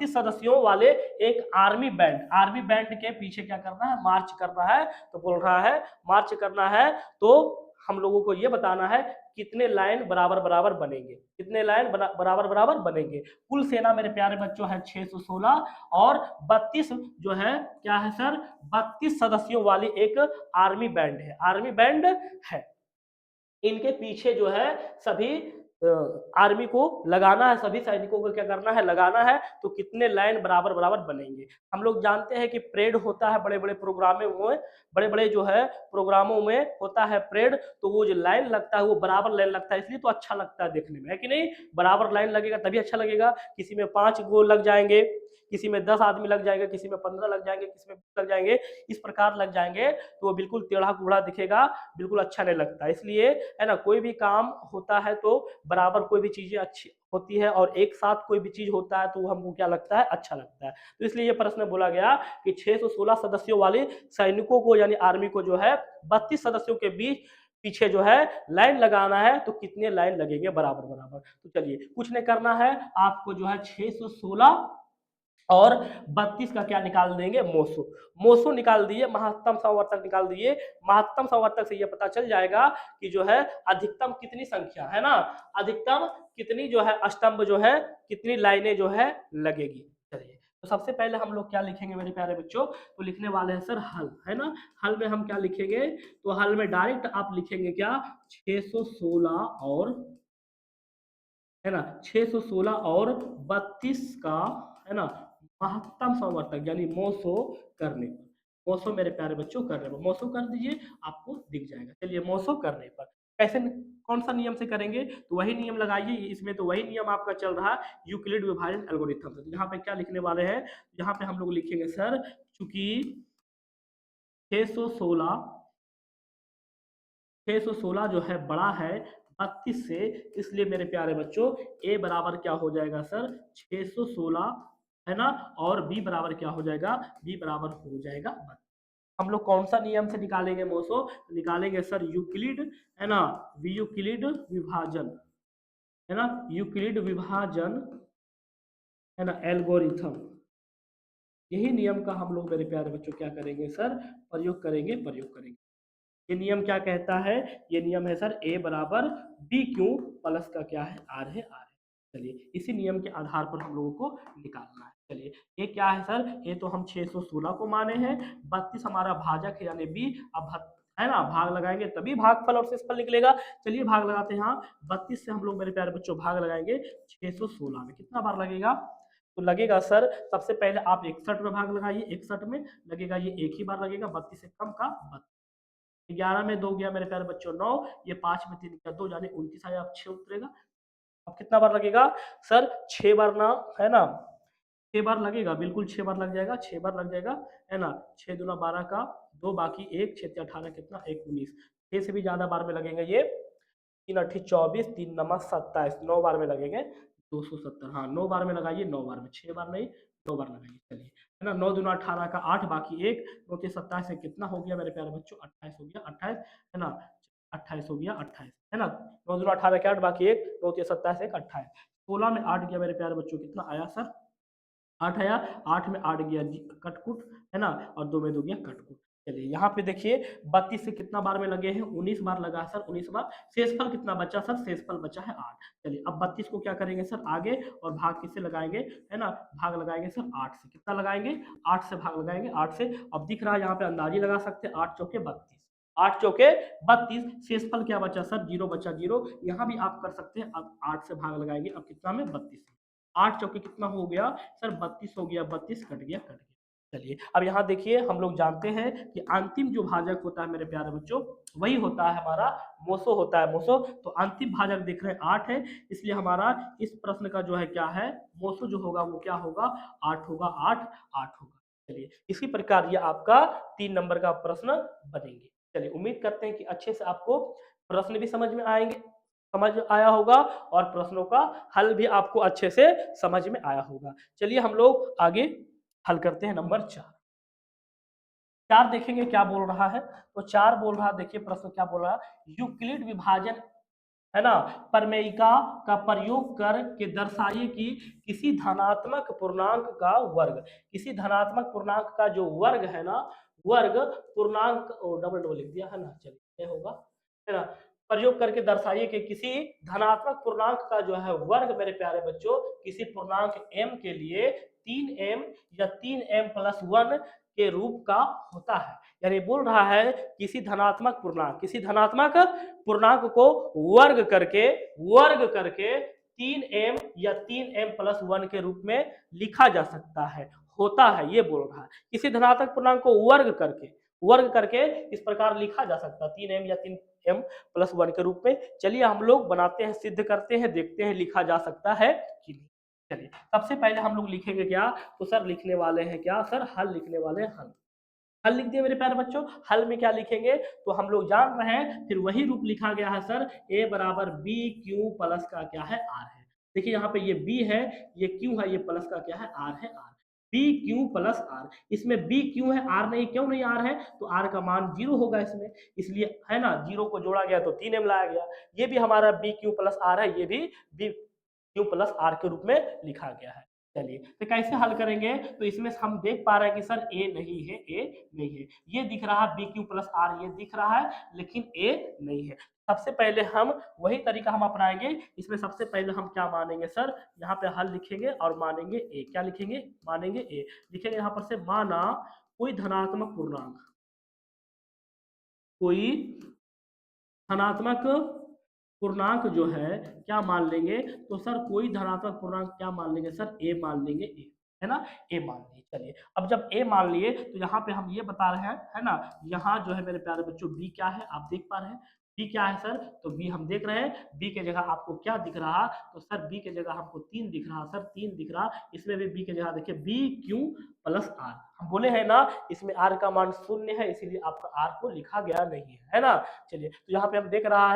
सदस्यों वाले एक आर्मी बैंड के पीछे क्या करना है मार्च करना है, तो बोल रहा है मार्च करना है, तो हम लोगों को ये बताना है कितने लाइन बराबर बराबर बनेंगे, कितने लाइन बराबर बराबर बनेंगे। कुल सेना मेरे प्यारे बच्चों है 616 और 32 जो है क्या है सर, 32 सदस्यों वाली एक आर्मी बैंड है, आर्मी बैंड है। इनके पीछे जो है सभी आर्मी को लगाना है, सभी सैनिकों को क्या करना है, लगाना है। तो कितने लाइन बराबर बराबर बनेंगे। हम लोग जानते हैं कि परेड होता है बड़े बड़े प्रोग्रामों में, बड़े बड़े जो है प्रोग्रामों में होता है परेड, तो वो जो लाइन लगता है वो बराबर लाइन लगता है, इसलिए तो अच्छा लगता है देखने में, है कि नहीं। बराबर लाइन लगेगा तभी अच्छा लगेगा। किसी में 5 गोल लग जाएंगे, किसी में 10 आदमी लग जाएंगे, किसी में 15 लग जाएंगे, किसी में 20 लग जाएंगे, इस प्रकार लग जाएंगे तो वो बिल्कुल टेढ़ा कूढ़ा दिखेगा, बिल्कुल अच्छा नहीं लगता। इसलिए है ना, कोई भी काम होता है तो बराबर कोई भी चीजें अच्छी होती है और एक साथ कोई भी चीज होता है तो हमको क्या लगता है, अच्छा लगता है। तो इसलिए ये प्रश्न बोला गया कि 616 सदस्यों वाले सैनिकों को यानी आर्मी को जो है 32 सदस्यों के बीच पीछे जो है लाइन लगाना है, तो कितने लाइन लगेंगे बराबर बराबर। तो चलिए कुछ नहीं करना है, आपको जो है 616 और 32 का क्या निकाल देंगे, मोसो। मोसो निकाल दिए, महत्तम संवर्तक निकाल दिए। महत्तम संवर्तक से ये पता चल जाएगा कि जो है अधिकतम कितनी संख्या है ना, अधिकतम कितनी जो है स्तंभ जो है, कितनी लाइनें जो है लगेगी। चलिए तो सबसे पहले हम लोग क्या लिखेंगे मेरे प्यारे बच्चों, तो लिखने वाले हैं सर हल, है ना। हल में हम क्या लिखेंगे, तो हल में डायरेक्ट आप लिखेंगे क्या, 616 और, है ना, 616 और 32 का, है ना, महत्तम संवर्तक यानी मोसो करने पर, मोसो मेरे प्यारे बच्चों करने पर, मोसो कर दीजिए आपको दिख जाएगा। चलिए मोसो करने पर कैसे, कौन सा नियम से करेंगे, तो वही नियम लगाइए, इसमें तो वही नियम आपका चल रहा है यूक्लिड विभाजन एल्गोरिथम से। तो यहाँ पे क्या लिखने वाले हैं, यहाँ पे हम लोग लिखेंगे सर, चूंकि 616 616 जो है बड़ा है 32 से, इसलिए मेरे प्यारे बच्चों ए बराबर क्या हो जाएगा सर, 616, है ना, और बी बराबर क्या हो जाएगा, बी बराबर हो जाएगा 32। हम लोग कौन सा नियम से निकालेंगे मोसो, निकालेंगे सर यूक्लिड, है ना, यूक्लिड विभाजन, है ना, यूक्लिड विभाजन, है ना, एल्गोरिथम। यही नियम का हम लोग मेरे प्यारे बच्चों क्या करेंगे सर, प्रयोग करेंगे, प्रयोग करेंगे। ये नियम क्या कहता है, ये नियम है सर ए बराबर बी क्यू प्लस का क्या है, आर है, आर है। चलिए इसी नियम के आधार पर हम लोगों को निकालना है। चलिए ये क्या है सर, ये तो हम 616 को माने हैं, 32 हमारा भाजक है यानी बी। अब है ना, भाग लगाएंगे तभी भागफल और शेषफल निकलेगा। चलिए भाग लगाते हैं, हाँ 32 से हम लोग मेरे प्यारे बच्चों भाग लगाएंगे 616 में, कितना बार लगेगा, तो लगेगा सर सबसे पहले आप 61 में भाग लगाइए, 61 में लगेगा, ये एक ही बार लगेगा, 32 से कम का 11 में 2 गया मेरे प्यारे बच्चों 9, ये 5 में 3 गया 2, यानी 29 आया, अब 6 उतरेगा। अब कितना बार लगेगा सर, 6 बार ना, है ना, 6 बार लगेगा, बिल्कुल 6 बार लग जाएगा, 6 बार लग जाएगा, है ना। 6 दूना 12 का 2, बाकी 1, 6 18 कितना 1 19, 6 से भी ज्यादा बार में लगेंगे ये, 3 8 24, 3 नमक 27, 9 बार में लगेंगे 270। हाँ 9 बार में लगाइए, 9 बार में, 6 बार नहीं 9 बार लगाइए। चलिए है ना, 9 दूना 18 का 8, बाकी 1, 9 के 27 से कितना हो गया मेरे प्यारे बच्चों, 28 हो गया, 28, है ना, 28 हो गया, 28, है ना, 9 दूना 18 के 8, बाकी 1, 9 के 27 1 28, 16 में 8 गया मेरे प्यारे बच्चों, कितना आया सर, 8 आया, 8 में 8 गया कटकुट, है ना, और 2 में 2 गया कटकुट। चलिए यहाँ पे देखिए 32 से कितना बार में लगे हैं, 19 बार लगा सर, 19 बार। शेषफल कितना बचा सर, शेषफल बचा है 8। चलिए अब 32 को क्या करेंगे सर आगे, और भाग किससे लगाएंगे, है ना, भाग लगाएंगे सर 8 से, कितना लगाएंगे, 8 से भाग लगाएंगे, 8 से। अब दिख रहा है यहाँ पे अंदाजी लगा सकते हैं, 8 चौके 32, 8 चौके 32, शेषफल क्या बचा सर, 0 बचा 0। यहाँ भी आप कर सकते हैं, अब 8 से भाग लगाएंगे, अब कितना में 32, 8 चौके कितना हो गया सर, 32 हो गया, 32 कट गया, कट गया। चलिए अब यहाँ देखिए हम लोग जानते हैं कि अंतिम जो भाजक होता है मेरे प्यारे बच्चों, वही होता है हमारा मोसो, होता है मोसो। तो अंतिम भाजक देख रहे हैं 8 है, इसलिए हमारा इस प्रश्न का जो है क्या है, मोसो जो होगा वो क्या होगा, 8 होगा, 8 8 होगा। चलिए इसी प्रकार ये आपका 3 नंबर का प्रश्न बनेंगे। चलिए उम्मीद करते हैं कि अच्छे से आपको प्रश्न भी समझ में आएंगे, समझ आया होगा, और प्रश्नों का हल भी आपको अच्छे से समझ में आया होगा। चलिए हम लोग आगे हल करते हैं नंबर 4। 4 देखेंगे क्या बोल रहा है, तो 4 बोल रहा है, देखिए प्रश्न क्या बोल रहा है, यूक्लिड विभाजन, है ना, प्रमेयिका का प्रयोग कर के दर्शाइए कि किसी धनात्मक पूर्णांक का वर्ग, किसी धनात्मक पूर्णांक का जो वर्ग है ना, वर्ग पूर्णांक, डबल डबल लिख दिया है ना, चलिए होगा, है ना, प्रयोग करके दर्शाइए कि किसी धनात्मक पूर्णांक का जो है वर्ग मेरे प्यारे बच्चों किसी पूर्णांक m के लिए 3m या 3m प्लस 1 के रूप का होता है। यानी बोल रहा है किसी धनात्मक पूर्णांक को वर्ग करके 3m या 3m प्लस 1 के रूप में लिखा जा सकता है, होता है, ये बोल रहा है। किसी धनात्मक पूर्णांक को वर्ग करके इस प्रकार लिखा जा सकता है 3m या 3m प्लस 1 के रूप में। चलिए हम लोग बनाते हैं, सिद्ध करते हैं, देखते हैं लिखा जा सकता है कि नहीं। चलिए सबसे पहले हम लोग लिखेंगे क्या, तो सर लिखने वाले हैं क्या, सर हल लिखने वाले हैं। हल लिख दिए मेरे प्यारे बच्चों। हल में क्या लिखेंगे, तो हम लोग जान रहे हैं, फिर वही रूप लिखा गया है सर, a बराबर बी क्यू प्लस का क्या है, आर है। देखिए यहाँ पे ये b है, ये q है, ये प्लस का क्या है, r है, r। B Q plus R, इसमें बी क्यू है, आर नहीं, क्यों नहीं आर है, तो आर का मान 0 होगा इसमें, इसलिए है ना, 0 को जोड़ा गया तो 3m लाया गया। ये भी हमारा बी क्यू प्लस आर है, ये भी बी क्यू प्लस आर के रूप में लिखा गया है। चलिए तो कैसे हल करेंगे, तो इसमें हम देख पा रहे हैं कि सर ए नहीं है, ये दिख रहा है बी क्यू प्लस आर, ये दिख रहा है, लेकिन ए नहीं है। सबसे पहले हम वही तरीका हम अपनाएंगे। इसमें सबसे पहले हम क्या मानेंगे सर, यहाँ पे हल लिखेंगे और मानेंगे ए, क्या लिखेंगे, मानेंगे ए, लिखेंगे यहाँ पर से माना कोई धनात्मक पूर्णांक जो है क्या मान लेंगे, तो सर कोई धनात्मक पूर्णांक क्या मान लेंगे सर, ए मान लेंगे, ए है ना, ए मान लिए। चलिए अब जब ए मान लिए तो यहाँ पे हम ये बता रहे हैं, है ना, यहाँ जो है मेरे प्यारे बच्चों बी क्या है, आप देख पा रहे हैं बी क्या है सर, तो बी हम देख रहे हैं, बी के जगह आपको क्या दिख रहा, तो सर बी के जगह हमको 3 दिख रहा सर, 3 दिख रहा, इसमें भी बी के जगह देखिए बी क्यू प्लस आर, हम बोले हैं ना इसमें आर का मान 0 है, इसीलिए आपका आर को लिखा गया नहीं है ना। चलिए तो यहाँ पे हम देख पा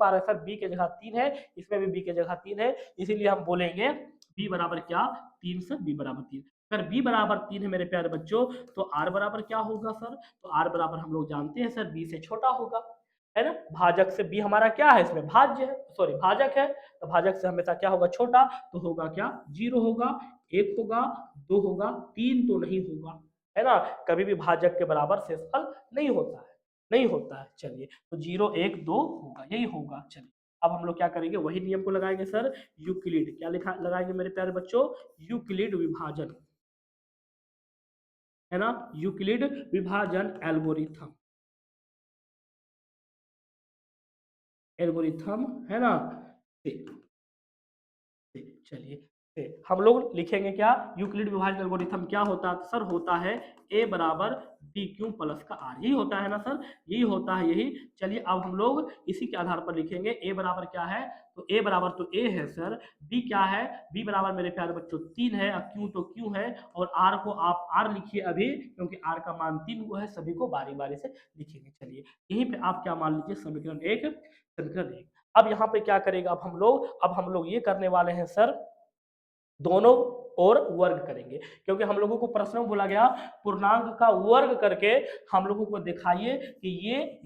रहे हैं सर बी के जगह 3 है, इसमें भी बी के जगह 3 है, इसीलिए हम बोलेंगे बी बराबर क्या, 3 सर, बी बराबर 3। अगर बी बराबर 3 है मेरे प्यारे बच्चों, तो आर बराबर क्या होगा सर, तो आर बराबर हम लोग जानते हैं सर बी से छोटा होगा, है ना, भाजक से बी हमारा क्या है, इसमें भाज्य है, सॉरी भाजक है, तो भाजक से हमेशा क्या होगा, छोटा, तो होगा क्या, 0 होगा, 1 होगा, 2 होगा, 3 तो नहीं होगा, है ना, कभी भी भाजक के बराबर शेषफल नहीं होता है, नहीं होता है। चलिए तो 0 1 2 होगा, यही होगा। चलिए अब हम लोग क्या करेंगे, वही नियम को लगाएंगे सर, यूक्लिड क्या लिखा लगाएंगे मेरे प्यारे बच्चों, यूक्लिड विभाजन, है ना, यूक्लिड विभाजन एल्गोरिथम, है ना। चलिए हम लोग लिखेंगे क्या, यूक्लिड विभाजन एल्गोरिथम क्या होता है, सर होता है a बराबर बी क्यू प्लस का आर, यही होता है ना सर, यही होता है, यही। चलिए अब हम लोग इसी के आधार पर लिखेंगे, a बराबर क्या है, तो a बराबर तो a है सर, b क्या है, b बराबर मेरे प्यारे बच्चों 3 है, अब q तो q है, और r को आप r लिखिए अभी, क्योंकि r का मान 3 को है, सभी को बारी बारी से लिखेंगे। चलिए यहीं पे आप क्या मान लीजिए, समीकरण एक। अब यहाँ पे क्या करेगा, अब हम लोग ये करने वाले हैं सर, दोनों और वर्ग करेंगे, क्योंकि हम लोगों को प्रश्न में बोला गया पूर्णांक का वर्ग करके हम लोगों को दिखाइए कि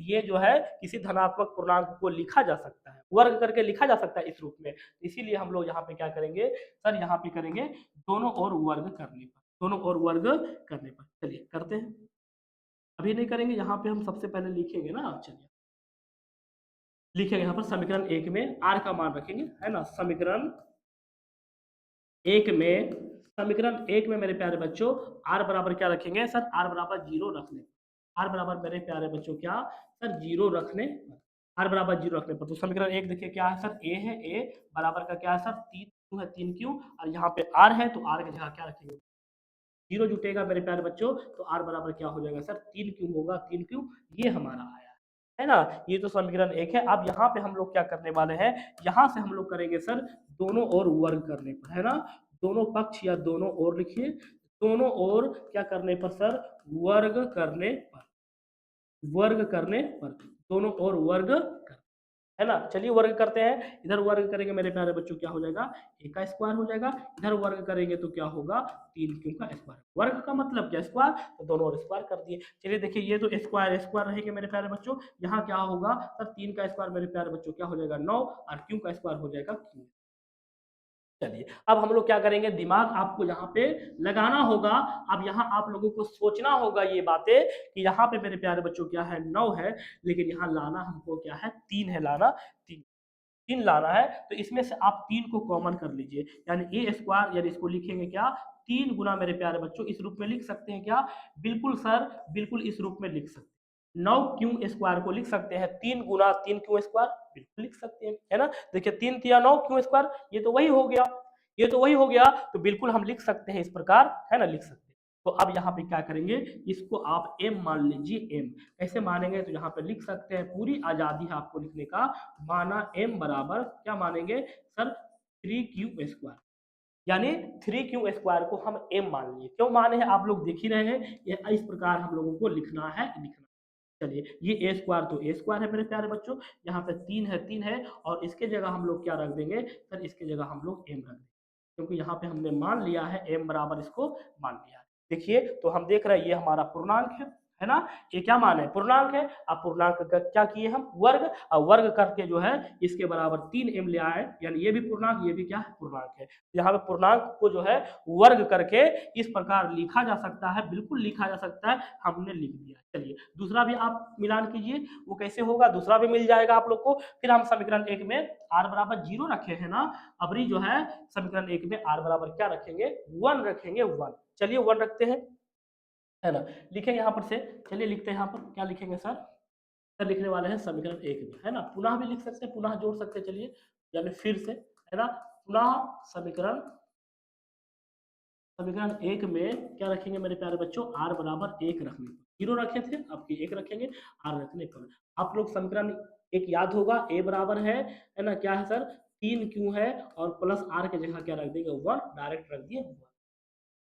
ये जो है किसी धनात्मक पूर्णांक को लिखा जा सकता है, वर्ग करके लिखा जा सकता है इस रूप में। इसीलिए हम लोग यहाँ पे क्या करेंगे सर, यहाँ पे करेंगे दोनों और वर्ग करने पर, चलिए करते हैं, अभी नहीं करेंगे, यहाँ पे हम सबसे पहले लिखेंगे ना। चलिए लिखेंगे यहाँ पर समीकरण एक में आर का मान रखेंगे, है ना, समीकरण एक में मेरे प्यारे बच्चों आर बराबर क्या रखेंगे सर, आर बराबर 0 रखने, आर बराबर मेरे प्यारे बच्चों क्या सर, 0 रखने, आर बराबर 0 रखने पर, तो समीकरण एक देखिए क्या है सर, ए है, ए बराबर का क्या है सर, 3 क्यू है, 3 क्यू, और यहाँ पे आर है, तो आर की जगह क्या रखेंगे, 0 जुटेगा मेरे प्यारे बच्चों, तो आर बराबर क्या हो जाएगा सर, 3 क्यू होगा, 3 क्यू, ये हमारा आया है ना। ये तो समीकरण एक है। अब यहाँ पे हम लोग क्या करने वाले हैं, यहाँ से हम लोग करेंगे सर दोनों ओर वर्ग करने पर, है ना, दोनों पक्ष या दोनों ओर लिखिए, दोनों ओर क्या करने पर सर, वर्ग करने पर, दोनों ओर वर्ग कर, है ना। चलिए वर्ग करते हैं, इधर वर्ग करेंगे मेरे प्यारे बच्चों क्या हो जाएगा, ए का स्क्वायर हो जाएगा, इधर वर्ग करेंगे तो क्या होगा, 3 क्यू का स्क्वायर, वर्ग का मतलब क्या, स्क्वायर, तो दोनों ओर स्क्वायर कर दिए। चलिए देखिए ये तो स्क्वायर स्क्वायर रहेंगे मेरे प्यारे बच्चों, यहाँ क्या होगा सर, 3 का स्क्वायर मेरे प्यारे बच्चों क्या हो जाएगा 9, और क्यू का स्क्वायर हो जाएगा क्यू, चलिए, अब हम लोग क्या करेंगे, दिमाग आपको यहाँ पे लगाना होगा। अब यहाँ आप लोगों को सोचना होगा ये बातें कि यहाँ पे मेरे प्यारे बच्चों क्या है, 9 है, लेकिन यहाँ लाना हमको क्या है, 3 है लाना, 3 3 लाना है। तो इसमें से आप 3 को कॉमन कर लीजिए, यानी ए स्क्वायर, यानी इसको लिखेंगे क्या, 3 गुना मेरे प्यारे बच्चों, इस रूप में लिख सकते हैं क्या, बिल्कुल सर, बिल्कुल इस रूप में लिख सकते हैं। 9 क्यू स्क्वायर को लिख सकते हैं 3 गुना 3 क्यू स्क्वायर, बिल्कुल लिख सकते हैं, है ना। देखिए 3 तिया 9 क्यू स्क्वायर, ये तो वही हो गया, ये तो वही हो गया, तो बिल्कुल हम लिख सकते हैं इस प्रकार, है ना, लिख सकते हैं। तो अब यहाँ पे क्या करेंगे, इसको आप m मान लीजिए, m कैसे मानेंगे, तो यहाँ पे लिख सकते हैं, पूरी आजादी है आपको लिखने का, माना m बराबर क्या मानेंगे सर, 3q स्क्वायर, यानी 3q स्क्वायर को हम m मान लिए। क्यों माने हैं आप लोग देख ही रहे हैं, ये इस प्रकार हम लोगों को लिखना है, लिखना। चलिए, ये ए स्क्वायर तो ए स्क्वायर है मेरे प्यारे बच्चों, यहाँ पे 3 है 3 है, और इसके जगह हम लोग क्या रख देंगे सर, इसके जगह हम लोग m रख देंगे, क्योंकि यहाँ पे हमने मान लिया है m बराबर, इसको मान लिया है। देखिए, तो हम देख रहे हैं ये हमारा पूर्णांक है ना, ये क्या मान है, पूर्णांक है। अब पूर्णांक का क्या किए हम, वर्ग, और वर्ग करके जो है इसके बराबर 3m ले आए, यानी ये भी पूर्णांक, ये भी क्या है, पूर्णांक है। यहाँ पे पूर्णांक को जो है वर्ग करके इस प्रकार लिखा जा सकता है, बिल्कुल लिखा जा सकता है, हमने लिख दिया। चलिए, दूसरा भी आप मिलान कीजिए, वो कैसे होगा, दूसरा भी मिल जाएगा आप लोग को। फिर हम समीकरण 1 में r बराबर 0 रखे हैं ना, अबरी जो है समीकरण 1 में r बराबर क्या रखेंगे, 1 रखेंगे, 1। चलिए 1 रखते हैं, है ना, लिखेंगे यहाँ पर से। चलिए लिखते हैं, यहाँ पर क्या लिखेंगे सर, सर लिखने वाले हैं समीकरण 1 में, है ना, पुनः भी लिख सकते हैं, पुनः जोड़ सकते हैं, चलिए, यानी फिर से, है ना, पुनः समीकरण समीकरण 1 में क्या रखेंगे मेरे प्यारे बच्चों, r बराबर 1 रखने पर, 0 रखे थे, आपकी 1 रखेंगे, r रखने पर। आप लोग समीकरण 1 याद होगा, a बराबर है ना, क्या है सर, 3 क्यों है, और प्लस r के जगह क्या रख देंगे, 1, डायरेक्ट रख दिए 1।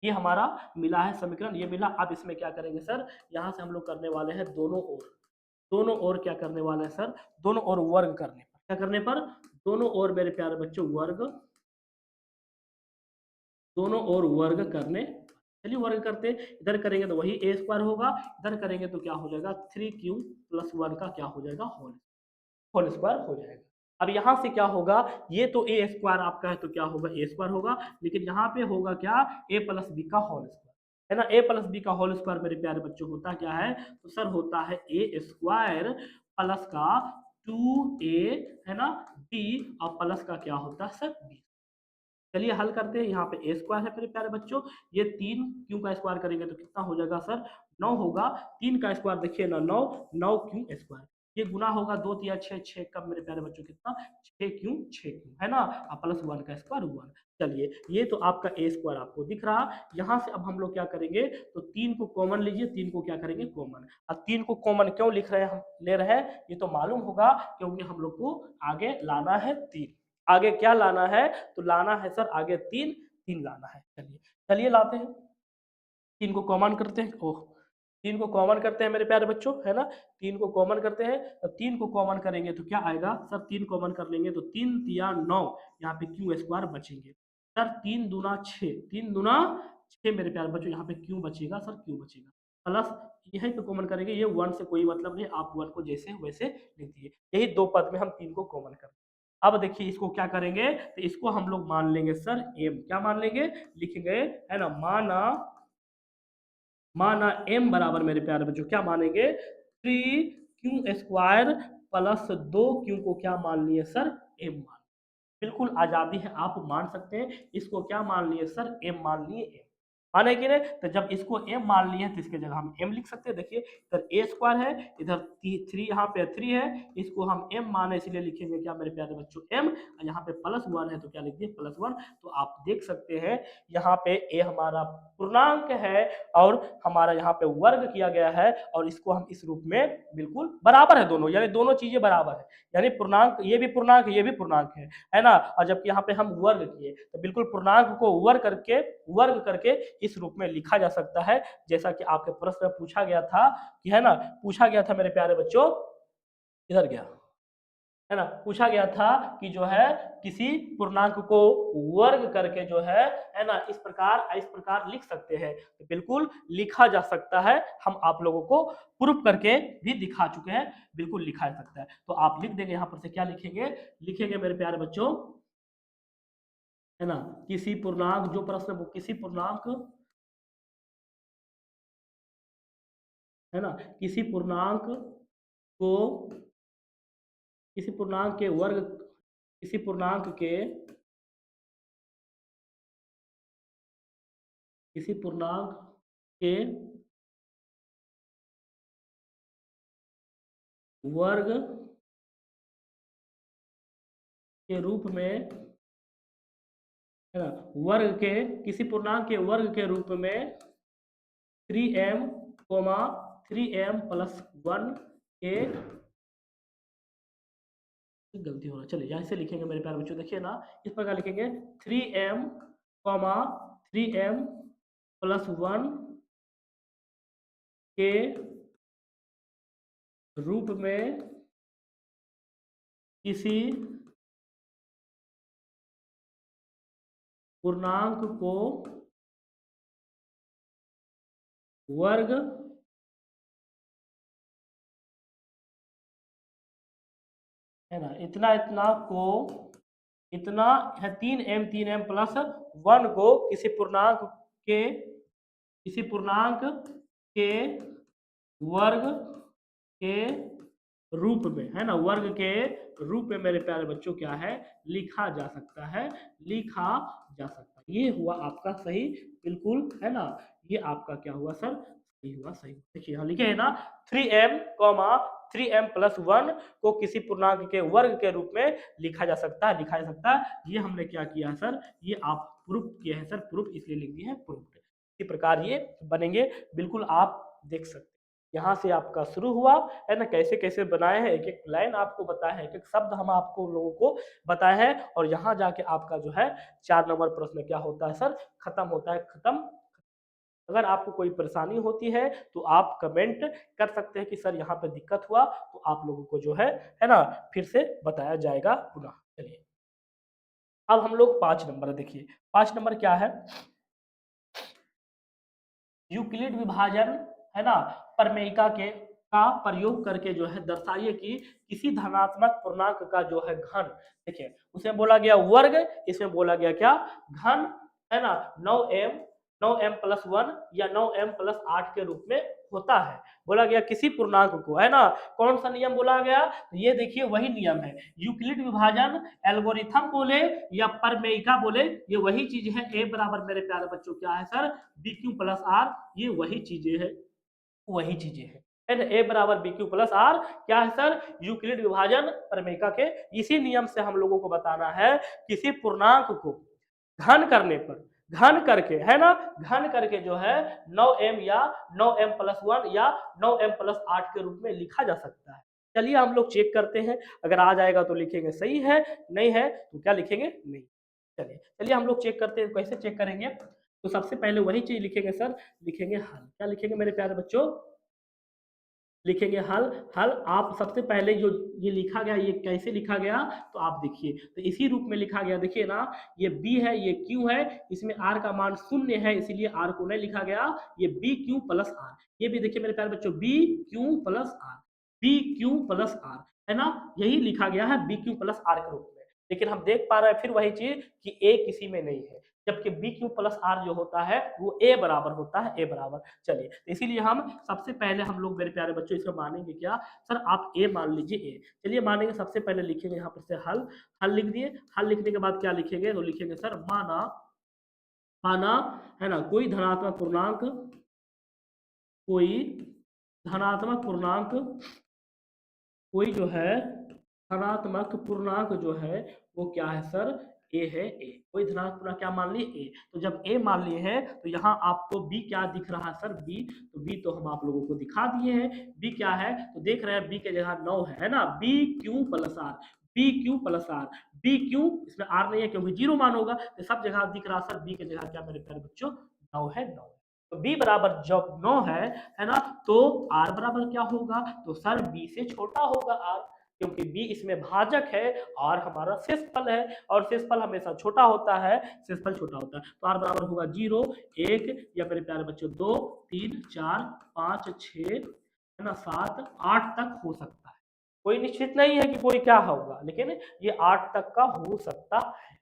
ये हमारा मिला है समीकरण, ये मिला। अब इसमें क्या करेंगे सर, यहाँ से हम लोग करने वाले हैं दोनों ओर, दोनों ओर क्या करने वाले हैं सर, दोनों ओर वर्ग करने पर, क्या करने पर, दोनों ओर मेरे प्यारे बच्चों वर्ग, दोनों ओर वर्ग करने। चलिए वर्ग करते, इधर करेंगे तो वही ए स्क्वायर होगा, इधर करेंगे तो क्या हो जाएगा, 3q प्लस 1 का क्या हो जाएगा, होल, होल स्क्वायर हो जाएगा। अब यहाँ से क्या होगा, ये तो ए स्क्वायर आपका है, तो क्या होगा, ए स्क्वायर होगा, लेकिन यहाँ पे होगा क्या, ए प्लस बी का होल स्क्वायर, है ना। ए प्लस बी का होल स्क्वायर मेरे प्यारे बच्चों होता क्या है, तो सर होता है ए स्क्वायर प्लस का 2a, है ना, बी, और प्लस का क्या होता है सर, बी। चलिए हल करते हैं, यहाँ पे ए स्क्वायर है मेरे प्यारे बच्चों, ये 3 क्यू का स्क्वायर करेंगे तो कितना हो जाएगा सर, 9 होगा। 3 का स्क्वायर देखिए ना, 9, 9 क्यू स्क्वायर, ये गुना होगा, 2 तिया 6, 6 का मेरे प्यारे बच्चों कितना, 6 क्यू, है ना, प्लस 1 का स्क्वायर 1। चलिए, ये तो आपका ए स्क्वायर आपको दिख रहा। यहाँ से अब हम लोग क्या करेंगे, तो 3 को कॉमन लीजिए, 3 को क्या करेंगे, कॉमन। अब 3 को कॉमन क्यों लिख रहे हैं, हम ले रहे हैं, ये तो मालूम होगा, क्योंकि हम लोग को आगे लाना है 3, आगे क्या लाना है, तो लाना है सर आगे 3, 3 लाना है। चलिए, चलिए लाते हैं, 3 को कॉमन करते हैं, ओह, 3 को कॉमन करते हैं मेरे प्यारे बच्चों, है ना, 3 को कॉमन करते हैं, तो 3 को कॉमन करेंगे तो क्या आएगा सर, 3 कॉमन कर लेंगे तो 3 तिया 9, यहाँ पे क्यू स्क्वायर बचेंगे सर, 3 दूना 6, 3 दूना 6 मेरे प्यारे बच्चों, यहाँ पे क्यू बचेगा सर, क्यू बचेगा, प्लस यहीं पे कॉमन करेंगे, ये 1 से कोई मतलब नहीं, आप 1 को जैसे वैसे लिख दिए, यही दो पद में हम 3 को कॉमन कर। अब देखिए इसको क्या करेंगे, तो इसको हम लोग मान लेंगे सर एम, क्या मान लेंगे, लिखेंगे, है ना, माना, माना एम बराबर मेरे प्यारे बच्चों क्या मानेंगे, 3q स्क्वायर प्लस 2q को क्या मान लिए सर, एम मान, बिल्कुल आजादी है, आप मान सकते हैं, इसको क्या मान लिए सर, एम मान लिए, एम माने कि नहीं, तो जब इसको m मान लिए तो इसके जगह हम m लिख सकते हैं। देखिए इधर a स्क्वायर है, इधर 3, यहाँ पे 3 है, इसको हम m माने इसलिए लिखेंगे क्या मेरे प्यारे बच्चों, m, और यहाँ पे प्लस 1 है तो क्या लिख दिए, प्लस 1। तो आप देख सकते हैं यहाँ पे a हमारा पूर्णांक है, और हमारा यहाँ पे वर्ग किया गया है, और इसको हम इस रूप में बिल्कुल बराबर है दोनों, यानी दोनों चीजें बराबर है, यानी पूर्णांक, ये भी पूर्णांक, ये भी पूर्णांक है ना, और जबकि यहाँ पे हम वर्ग किए, तो बिल्कुल पूर्णांक को वर्ग करके इस रूप में लिखा जा सकता है, जैसा कि आपके प्रश्न में पूछा गया था, कि है ना, पूछा गया था मेरे प्यारे बच्चों, इधर गया, है ना, पूछा गया था कि जो है किसी पूर्णांक को वर्ग करके जो है ना, इस प्रकार लिख सकते हैं, तो बिल्कुल लिखा जा सकता है, हम आप लोगों को प्रूफ करके भी दिखा चुके हैं, बिल्कुल लिखा जा सकता है। तो आप लिख देंगे, यहाँ पर से क्या लिखेंगे, लिखेंगे मेरे प्यारे बच्चों, है ना, किसी पूर्णांक, जो प्रश्न वो किसी पूर्णांक, है ना, किसी पूर्णांक को, किसी पूर्णांक के वर्ग, किसी पूर्णांक के, किसी पूर्णांक के वर्ग के रूप में, है ना, वर्ग के, किसी पूर्णांक के वर्ग के रूप में 3m, 3m प्लस 1 के, गलती हो रहा है, चलिए यहाँ से लिखेंगे मेरे प्यारे बच्चों, देखिए ना, इस प्रकार लिखेंगे 3m, 3m प्लस 1 के रूप में किसी पूर्णांक को वर्ग, है ना, इतना इतना को, इतना है 3m प्लस 1 को किसी पूर्णांक के, किसी पूर्णांक के वर्ग के रूप में, है ना, वर्ग के रूप में मेरे प्यारे बच्चों क्या है, लिखा जा सकता है, लिखा जा सकता है। ये हुआ आपका सही, बिल्कुल, है ना, ये आपका क्या हुआ सर, सही हुआ, सही। देखिए यहाँ लिखे है ना, 3m, 3m प्लस 1 को किसी पूर्णांक के वर्ग के रूप में लिखा जा सकता है, लिखा जा सकता है। ये हमने क्या किया सर, ये आप प्रूफ किए हैं सर, प्रूफ इसलिए लिख दिए हैं प्रूफ। इसी प्रकार ये बनेंगे, बिल्कुल आप देख सकते हैं। यहाँ से आपका शुरू हुआ, है ना, कैसे कैसे बनाए हैं, एक एक लाइन आपको बताया है, एक एक शब्द हम आपको लोगों को बताए हैं, और यहाँ जाके आपका जो है 4 नंबर प्रश्न क्या होता है सर, खत्म होता है, खत्म। अगर आपको कोई परेशानी होती है तो आप कमेंट कर सकते हैं कि सर यहाँ पे दिक्कत हुआ, तो आप लोगों को जो है ना, फिर से बताया जाएगा पुनः। चलिए अब हम लोग 5 नंबर देखिए, 5 नंबर क्या है, यूक्लिड विभाजन, है ना, प्रमेयिका के का प्रयोग करके जो है दर्शाइए कि किसी धनात्मक पूर्णांक का जो है घन, देखिए उसमें बोला गया वर्ग, इसमें बोला गया क्या, घन, है ना, 9m प्लस 1 या 9m प्लस 8 के रूप में होता है। बोला गया किसी पूर्णांक को, है ना, कौन सा नियम बोला गया, ये देखिए वही नियम है, यूक्लिड विभाजन, एल्गोरिथम बोले या प्रमेयिका बोले, ये वही चीज है। ए बराबर मेरे प्यारे बच्चों क्या है sir, B Q plus R, ये वही चीजें है, वही चीजें हैं, है ना, ए बराबर बी क्यू प्लस आर क्या है सर, यूक्लिड विभाजन प्रमेयिका के इसी नियम से हम लोगों को बताना है, किसी पूर्णांक को घन करने पर, घन करके, है ना, घन करके जो है 9m या 9m प्लस 1 या 9m प्लस 8 के रूप में लिखा जा सकता है। चलिए हम लोग चेक करते हैं, अगर आ जाएगा तो लिखेंगे सही है, नहीं है तो क्या लिखेंगे, नहीं। चलिए चलिए हम लोग चेक करते हैं, कैसे चेक करेंगे, तो सबसे पहले वही चीज लिखेंगे सर, लिखेंगे हल, क्या लिखेंगे मेरे प्यारे बच्चों, लिखेंगे हल। हल आप सबसे पहले जो ये लिखा गया, ये कैसे लिखा गया, तो आप देखिए, तो इसी रूप में लिखा गया, देखिए ना, ये b है, ये q है, इसमें r का मान 0 है, इसीलिए r को नहीं लिखा गया, ये बी क्यू प्लस आर, ये भी देखिए मेरे प्यारे बच्चों, B Q plus R, B Q plus R, है ना, यही लिखा गया है बी क्यू प्लस आर के रूप में। लेकिन हम देख पा रहे हैं फिर वही चीज कि a किसी में नहीं है, जबकि बी क्यू प्लस आर जो होता है वो ए बराबर होता है, ए बराबर। चलिए तो इसीलिए हम सबसे पहले हम लोग मेरे प्यारे बच्चों इसमें मानेंगे क्या, सर आप ए मान लीजिए, ए, चलिए मानेंगे, सबसे पहले लिखेंगे यहाँ पर से हल, हल लिख दिए, हल लिखने के बाद क्या लिखेंगे, तो लिखेंगे सर माना, माना, है ना, कोई धनात्मक पूर्णांक, कोई धनात्मक पूर्णांक, कोई जो है धनात्मक पूर्णांक जो है वो क्या है सर, ए है, ए, कोई धनात्मक पूर्णांक क्या मान लिए, ए, तो जब ए मान लिए हैं तो यहाँ आपको बी क्या दिख रहा है सर, बी, तो बी तो हम आप लोगों को दिखा दिए हैं, बी क्या है, तो देख रहे हैं बी के जगह 9 है ना, B Q plus R, B Q plus R, B Q, इसमें आर नहीं है क्योंकि 0 मान होगा, तो सब जगह दिख रहा सर बी के जगह क्या मेरे प्यारे बच्चों, 9 है, 9, तो b बराबर जब 9 है ना, तो r बराबर क्या होगा, तो सर b से छोटा होगा r, क्योंकि b इसमें भाजक है, r हमारा शेषफल है, और शेषफल हमेशा छोटा होता है, शेषफल छोटा होता है, तो r बराबर होगा 0, 1 या मेरे प्यारे बच्चों 2, 3, 4, 5, 6, है ना, 7, 8 तक हो सकता है, कोई निश्चित नहीं है कि कोई क्या होगा, लेकिन ये 8 तक का हो सकता है।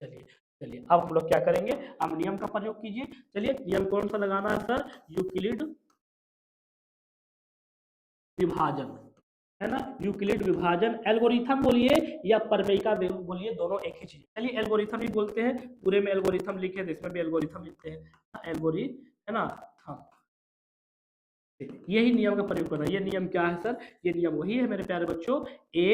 चलिए चलिए अब हम लोग क्या करेंगे, अब नियम का प्रयोग कीजिए। चलिए नियम कौन सा लगाना है सर, यूक्लिड विभाजन, है ना, यूक्लिड विभाजन। एल्गोरिथम बोलिए या प्रमेयिका बोलिए, दोनों एक ही चीज। चलिए एल्गोरिथम ही बोलते हैं, पूरे में एल्गोरिथम लिखे तो इसमें भी एल्गोरिथम लिखते हैं, एल्गोरी, है ना। हाँ, यही नियम का प्रयोग करना। ये नियम क्या है सर, ये नियम वही है मेरे प्यारे बच्चों, ए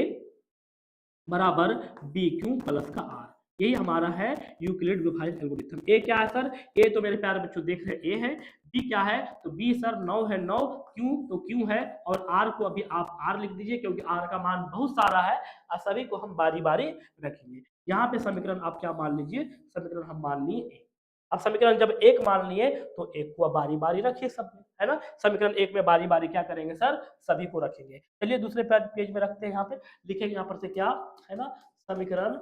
बराबर बी क्यू प्लस का आर, यही हमारा है यूक्लिड विभाजन एल्गोरिथम। ए क्या है सर, ए तो मेरे प्यारे बच्चों देख रहे हैं ए है, बी क्या है तो बी सर 9 है 9, क्यू तो क्यू है, और आर को अभी आप आर लिख दीजिए क्योंकि आर का मान बहुत सारा है और सभी को हम बारी बारी रखेंगे। यहाँ पे समीकरण आप क्या मान लीजिए, समीकरण हम मान लिए ए। अब समीकरण जब एक मान लिए तो एक को बारी बारी रखिए सब में, है ना। समीकरण एक में बारी बारी क्या करेंगे सर, सभी को रखेंगे। चलिए दूसरे पेज में रखते हैं, यहाँ पे लिखेंगे यहाँ पर से क्या, है ना, समीकरण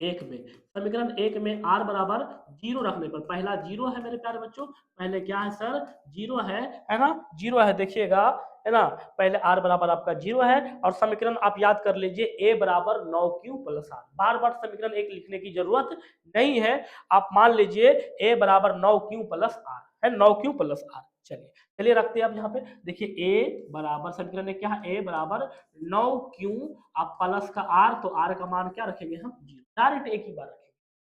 एक में, समीकरण एक में आर बराबर जीरो रखने पर, पहला जीरो है मेरे प्यारे बच्चों, पहले क्या है सर, जीरो है ना, जीरो है, देखिएगा, है ना। पहले आर बराबर आपका जीरो है, और समीकरण आप याद कर लीजिए ए बराबर 9 क्यू प्लस आर, बार बार समीकरण एक लिखने की जरूरत नहीं है, आप मान लीजिए ए बराबर 9 क्यू प्लस आर है, 9 क्यू प्लस आर। चलिए चलिए रखते हैं अब यहाँ पे, देखिए ए बराबर समीकरण में क्या है, ए बराबर 9 क्यू, आप प्लस का आर, तो आर का मान क्या रखेंगे हम, जीरो, डायरेक्ट एक ही बार रखेंगे,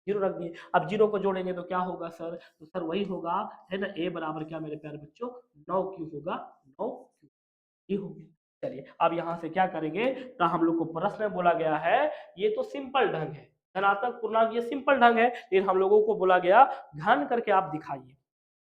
जीरो रख दिए। अब जीरो को जोड़ेंगे तो क्या होगा सर, तो सर वही होगा, है ना, ए बराबर क्या मेरे प्यारे बच्चों, 9 क्यू होगा, 9 क्यू, ये हो गया। चलिए अब यहाँ से क्या करेंगे, तो हम लोग को प्रश्न में बोला गया है, ये तो सिंपल ढंग है, धनात्मक पूर्णांक ये सिंपल ढंग है, लेकिन हम लोगों को बोला गया घन करके आप दिखाइए,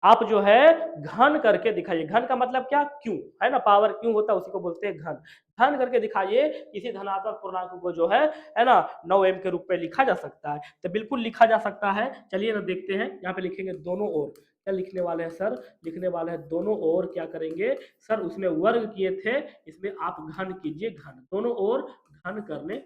आप जो है घन करके दिखाइए। घन का मतलब क्या, क्यों, है ना, पावर क्यों होता है उसी को बोलते हैं घन। घन करके दिखाइए किसी धनात्मक पूर्णांक को जो है ना, 9m के रूप में लिखा जा सकता है, तो बिल्कुल लिखा जा सकता है। चलिए ना देखते हैं, यहाँ पे लिखेंगे दोनों ओर, क्या लिखने वाले हैं सर, लिखने वाले हैं दोनों ओर क्या करेंगे सर, उसमें वर्ग किए थे, इसमें आप घन कीजिए, घन दोनों ओर घन करने,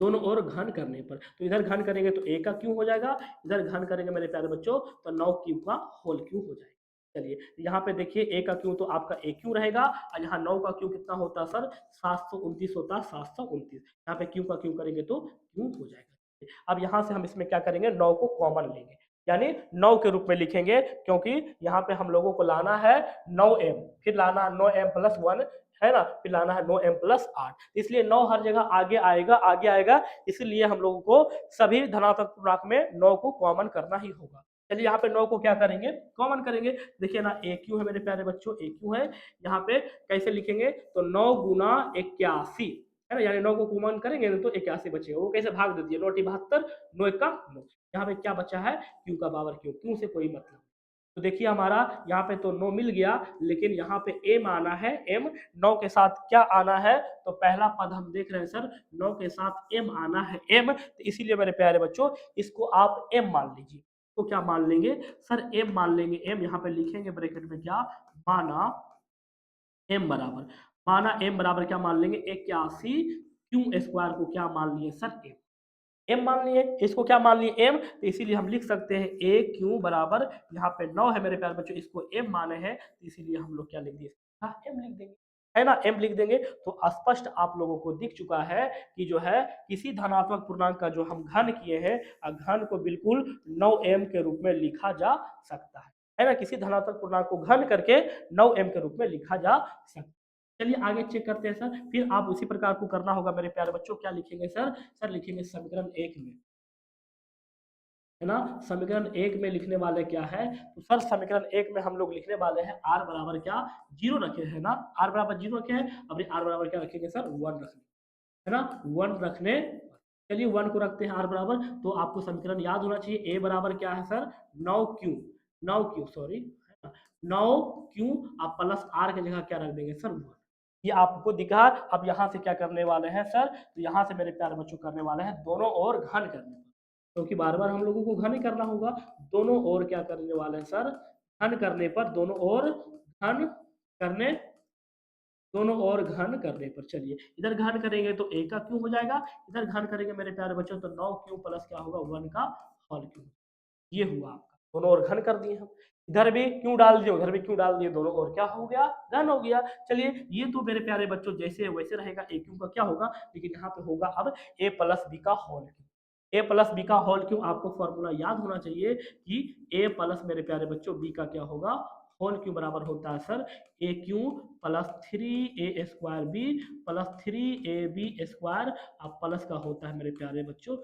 दोनों ओर घन करने पर, तो इधर घन करेंगे तो ए का क्यू हो जाएगा, इधर घन करेंगे मेरे प्यारे बच्चों तो 9 क्यू का होल क्यू हो जाएगा। चलिए यहाँ पे देखिए ए का क्यू तो आपका ए क्यू रहेगा, और यहाँ 9 का क्यू कितना होता है सर, 729 होता है, 729, यहाँ पे क्यू का क्यू करेंगे तो क्यू हो जाएगा। अब यहाँ से हम इसमें क्या करेंगे, 9 को कॉमन लेंगे, यानी 9 के रूप में लिखेंगे, क्योंकि यहाँ पे हम लोगों को लाना है 9m, फिर लाना है 9m प्लस 1, है ना, फिर लाना है 9m प्लस 8, इसलिए 9 हर जगह आगे आएगा, आगे आएगा, इसलिए हम लोगों को सभी धनात्मक पूर्णांक में 9 को कॉमन करना ही होगा। चलिए यहाँ पे 9 को क्या करेंगे, कॉमन करेंगे, देखिए ना ए क्यू है मेरे प्यारे बच्चों, ए क्यू है, यहाँ पे कैसे लिखेंगे, तो 9 गुना 81, है ना, यानी 9 को कॉमन करेंगे तो 81 बचेगा, वो कैसे भाग दे दिए, 9 72, 9 का 9, यहाँ पे क्या बचा है, क्यू का पावर क्यू, क्यू से कोई मतलब। तो देखिए हमारा यहाँ पे तो 9 मिल गया, लेकिन यहाँ पे m आना है, m 9 के साथ क्या आना है, तो पहला पद हम देख रहे हैं सर, 9 के साथ m आना है, m, तो इसीलिए मेरे प्यारे बच्चों इसको आप m मान लीजिए, तो क्या मान लेंगे सर, m मान लेंगे, m यहाँ पे लिखेंगे ब्रैकेट में क्या, माना m बराबर, माना m बराबर क्या मान लेंगे, 81 क्यू स्क्वायर को क्या मान लिए सर, m, एम मान लिए, इसको क्या मान लिए एम, तो इसीलिए हम लिख सकते हैं ए क्यू बराबर, यहाँ पे 9 है मेरे प्यारे बच्चों, इसको एम माने हैं, तो इसीलिए हम लोग क्या लिख दिए, एम लिख देंगे, है ना, एम लिख देंगे। तो स्पष्ट आप लोगों को दिख चुका है कि जो है किसी धनात्मक पूर्णांक का जो हम घन किए हैं, घन को बिल्कुल 9m के रूप में लिखा जा सकता है ना, किसी धनात्मक पूर्णांक को घन करके 9m के रूप में लिखा जा सकता है। चलिए आगे चेक करते हैं सर, फिर आप उसी प्रकार को करना होगा मेरे प्यारे बच्चों, क्या लिखेंगे सर, सर लिखेंगे समीकरण एक में, है ना, समीकरण एक में लिखने वाले क्या है, तो सर समीकरण एक में हम लोग लिखने वाले हैं आर बराबर क्या, जीरो रखे हैं ना, आर बराबर जीरो रखे हैं, अब आर बराबर क्या रखेंगे सर, 1 रखने, है ना, 1 रखने, चलिए 1 को रखते हैं आर बराबर, तो आपको समीकरण याद होना चाहिए, ए बराबर क्या है sir, 9 Q, 9 Q sorry, 9 Q, आप प्लस आर की जगह क्या रख देंगे सर, 1, ये आपको दिखा। अब यहाँ से क्या करने वाले हैं सर, तो यहाँ से मेरे प्यारे बच्चों करने वाले हैं दोनों ओर घन करने, क्योंकि बार बार हम लोगों को घन ही करना होगा, दोनों ओर क्या करने वाले हैं सर, घन करने पर, दोनों ओर घन करने, दोनों ओर घन करने पर, चलिए इधर घन करेंगे तो ए का क्यू हो जाएगा, इधर घन करेंगे मेरे प्यारे बच्चों तो 9 क्यू प्लस क्या होगा, 1 का होल क्यू, ये हुआ आपका, दोनों ओर घन कर दिए हम। इधर भी क्यों डाल दिए, उधर भी क्यों डाल दिए, दोनों और क्या हो गया, रन हो गया। चलिए ये तो मेरे प्यारे बच्चों जैसे है वैसे रहेगा, ए क्यू का क्या होगा, लेकिन यहाँ पे होगा अब ए प्लस बी का होल क्यूब। ए प्लस बी का होल क्यूब, आपको फॉर्मूला याद होना चाहिए कि ए प्लस मेरे प्यारे बच्चों बी का क्या होगा, होल क्यूब बराबर होता है sir A cube plus 3a² B plus 3ab², अब प्लस का होता है मेरे प्यारे बच्चों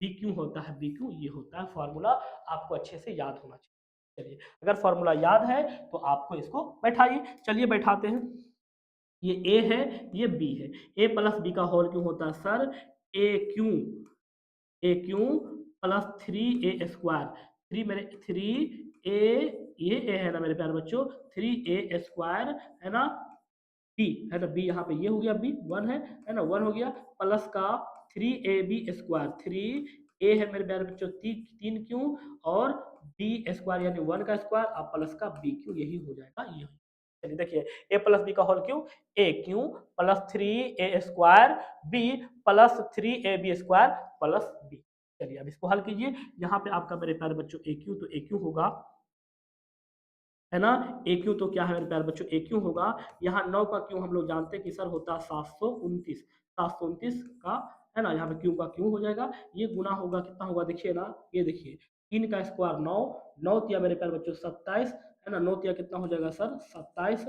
बी क्यू होता है, बी क्यू ये होता है फॉर्मूला, आपको अच्छे से याद होना चाहिए। चलिए अगर फॉर्मूला याद है तो आपको इसको बैठाइए, चलिए बैठाते हैं। ये ए है, ये बी है, ए प्लस बी का होल क्यों होता है sir, A cube plus 3a², three मेरे 3a, ये ए है ना मेरे प्यारे बच्चों, 3a² है ना, बी है ना, बी यहाँ पे ये हो गया, बी 1 है ना, 1 हो गया, प्लस का 3ab², 3a है मेरे प्यारे बच्चों 3 क्यों, और b² यानी 1 का स्क्वायर, अब प्लस का बी क्यू, यही हो जाएगा ये। चलिए देखिए ए प्लस बी का whole cube, A cube plus 3a² B plus 3ab² plus B. चलिए अब इसको हल कीजिए, यहाँ पे आपका मेरे प्यारे बच्चों ए क्यू, तो ए क्यू होगा है ना, ए क्यू तो क्या है मेरे प्यारे बच्चों, ए क्यू होगा, यहाँ 9 का क्यू हम लोग जानते हैं कि सर होता है 729, 729 का है ना, यहाँ पे क्यू का क्यू हो जाएगा, ये गुना होगा कितना होगा देखिए ना, ये देखिए 3 का स्क्वायर 9, 9 तिया मेरे प्यारे बच्चों 27 है ना, 9 तिया कितना हो जाएगा सर 27,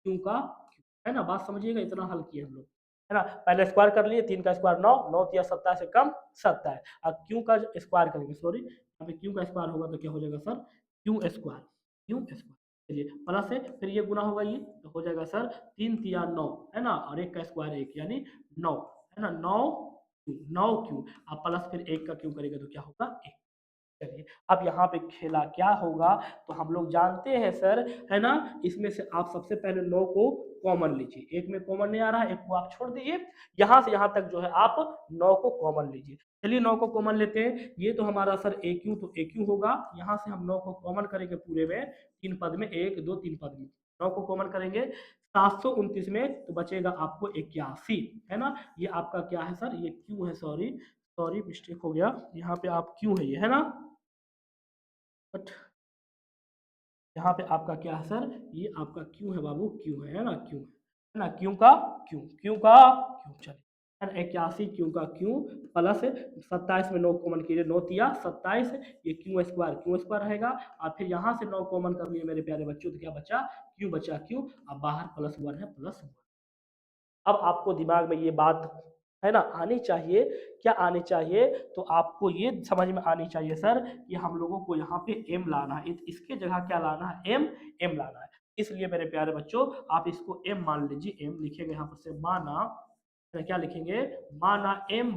क्यू का क्यू है ना, बात समझिएगा, इतना हल किए हम लोग है ना, पहले स्क्वायर कर लिए, 3 का स्क्वायर 9, 9 तिया 27 से कम 27, अब क्यू का स्क्वायर करेंगे, सॉरी यहाँ पे क्यू का स्क्वायर होगा तो क्या हो जाएगा sir Q square, Q square. चलिए प्लस है, फिर ये गुना होगा, ये तो हो जाएगा सर 3 तिया 9 है ना, और 1 का स्क्वायर 1 यानी 9 है ना, 9 क्यू, 9 क्यू, अब प्लस फिर 1 का क्यू करेगा तो क्या होगा 1। चलिए अब यहाँ पे खेला क्या होगा, तो हम लोग जानते हैं सर है ना, इसमें से आप सबसे पहले 9 को कॉमन लीजिए, एक में कॉमन नहीं आ रहा है, एक को आप छोड़ दीजिए, यहाँ से यहाँ तक जो है आप 9 को कॉमन लीजिए। चलिए 9 को कॉमन लेते हैं, ये तो हमारा सर ए क्यू, तो ए क्यू होगा, यहाँ से हम 9 को कॉमन करेंगे पूरे में, 3 पद में, 1 2 3 पद में 9 को कॉमन करेंगे, 729 में तो बचेगा आपको 81 है ना, ये आपका क्या है सर, ये क्यू है, सॉरी सॉरी मिस्टेक हो गया, यहाँ पे आप क्यू है ये है ना, बट यहाँ पे आपका क्या है सर, ये आपका क्यू है बाबू, क्यू है ना, क्यू है ना, क्यू का क्यू, क्यू का क्यू, चलिए 81 क्यू का क्यू प्लस 27 में 9 कॉमन कीजिए, 9 तिया 27, ये क्यू स्क्वायर रहेगा, और फिर यहाँ से 9 कॉमन कर लिए मेरे प्यारे बच्चों, तो क्या बचा क्यू, बचा क्यू, अब बाहर +1 है, +1। अब आपको दिमाग में ये बात है ना आनी चाहिए, क्या आनी चाहिए, तो आपको ये समझ में आनी चाहिए सर कि हम लोगों को यहाँ पे m लाना है, इसके जगह क्या लाना है, m लाना है, इसलिए मेरे प्यारे बच्चों आप इसको m मान लीजिए, m लिखेंगे यहाँ पर से माना, क्या लिखेंगे, माना m